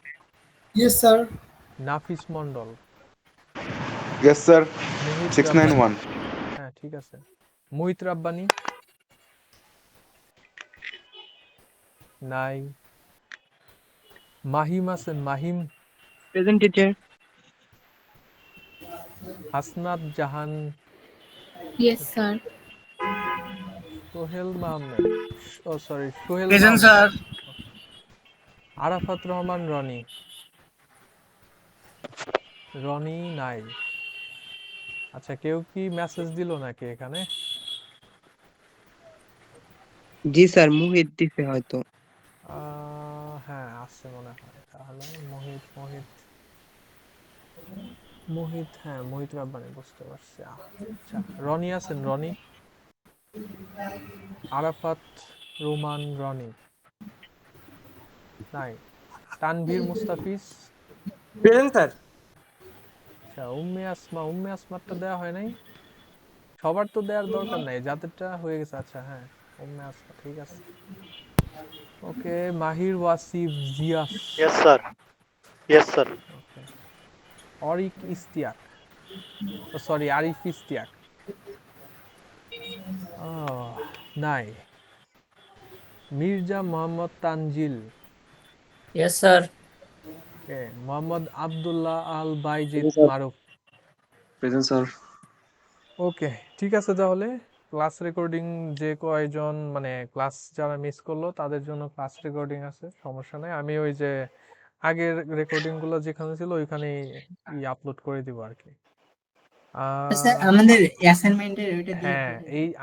Yes, sir. Nafis Mondal, Yes, sir. Muhit 691. Rabbani. হ্যাঁ ঠিক আছে, মুহিত রাব্বানী, নাই, মাহিম আছেন, Mahim, Present, teacher. Hasnat Jahan, Yes, sir. Sohel Mahmed, oh sorry Sohel Present, Mahmud, sir. Arafat Rahman Rony, Rony নাই। আচ্ছা কেউ কি মেসেজ দিল নাকি এখানে? জি স্যার, মুহিত দিছে হয়তো। হ্যাঁ আছে মনে হয়, তাহলে মোহিত মোহিত মোহিত, হ্যাঁ মোহিত রাব্বানি, বুঝতে পারছি। আচ্ছা রনি আছেন, রনি, আরাফাত রোমান রনি, নাই, তানভীর মুস্তাফিজ। Present sir. আচ্ছা উম্মে আসমা, উম্মে আসমারটা দেওয়া হয় নাই, সবার তো দেওয়ার দরকার নাই, যাদেরটা হয়ে গেছে। আচ্ছা হ্যাঁ উম্মে আসমা ঠিক আছে। Okay, Mahir Wasif Ziyas. Yes sir. Yes sir. Okay, Orik Istiak, sorry Arif Istiak, নাই, Mirza Mohammad Tanzil, Yes, sir. Mohammad Abdullah Al Baizid Maruf. Present sir. Okay ঠিক আছে, তাহলে ক্লাস রেকর্ডিং যে কয়জন মানে ক্লাস যারা মিস করলো তাদের জন্য ক্লাস রেকর্ডিং আছে, সমস্যা নাই। আমি ওই যে আগের রেকর্ডিং গুলো যেখানে ছিল ওইখানেই আপলোড করে দিব আর কি। স্যার আমাদের অ্যাসাইনমেন্টের ওইটা দিয়ে হ্যাঁ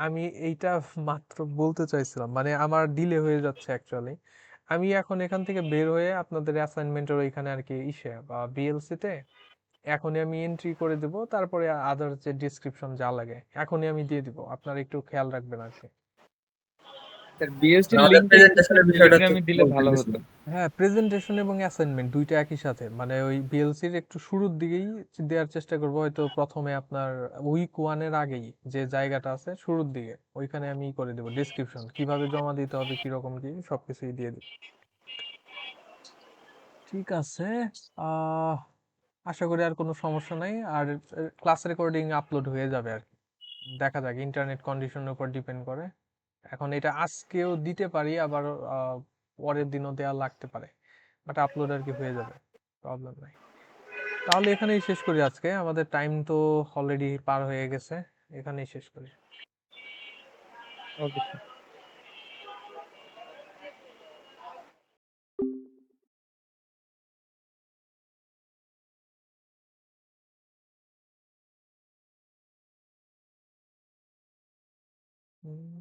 আমি এইটা মাত্র বলতে চাইছিলাম, মানে আমার ডিলে হয়ে যাচ্ছে অ্যাকচুয়ালি। আমি এখন এখান থেকে বের হয়ে আপনাদের অ্যাসাইনমেন্টের ওইখানে আর কি ইসে বা বিএলসি তে এখনই আমি এন্ট্রি করে দেব, তারপরে আদার যে ডেসক্রিপশন যা লাগে এখনই আমি দিয়ে দিব, আপনারা একটু খেয়াল রাখবেন আর কি। স্যার বিএসসি আমাদের লিংকটা প্রেজেন্টেশনের বিষয়টা টেলিগ্রামে দিলে ভালো হতো। হ্যাঁ প্রেজেন্টেশন এবং অ্যাসাইনমেন্ট দুইটা একই সাথে, মানে ওই বিএলসির একটু শুরুর দিকেই দেওয়ার চেষ্টা করব, হয়তো প্রথমে আপনার উইক 1 এর আগেই যে জায়গাটা আছে শুরুর দিকে ওইখানে আমি করে দেব ডেসক্রিপশন, কিভাবে জমা দিতে হবে কিরকম কি সবকিছুই দিয়ে দেব। ঠিক আছে, আশা করি আর কোনো সমস্যা নাই, আর ক্লাস রেকর্ডিং আপলোড হয়ে যাবে আর কি। দেখা যাক, ইন্টারনেট কন্ডিশনের উপর ডিপেন্ড করে। এখন এটা আজকেও দিতে পারি, আবার পরের দিনও দেওয়া লাগতে পারে, বাট আপলোড আর কি হয়ে যাবে, প্রবলেম নাই। তাহলে এখানেই শেষ করি আজকে, আমাদের টাইম তো অলরেডি পার হয়ে গেছে, এখানেই শেষ করি। Okay sir. হুম।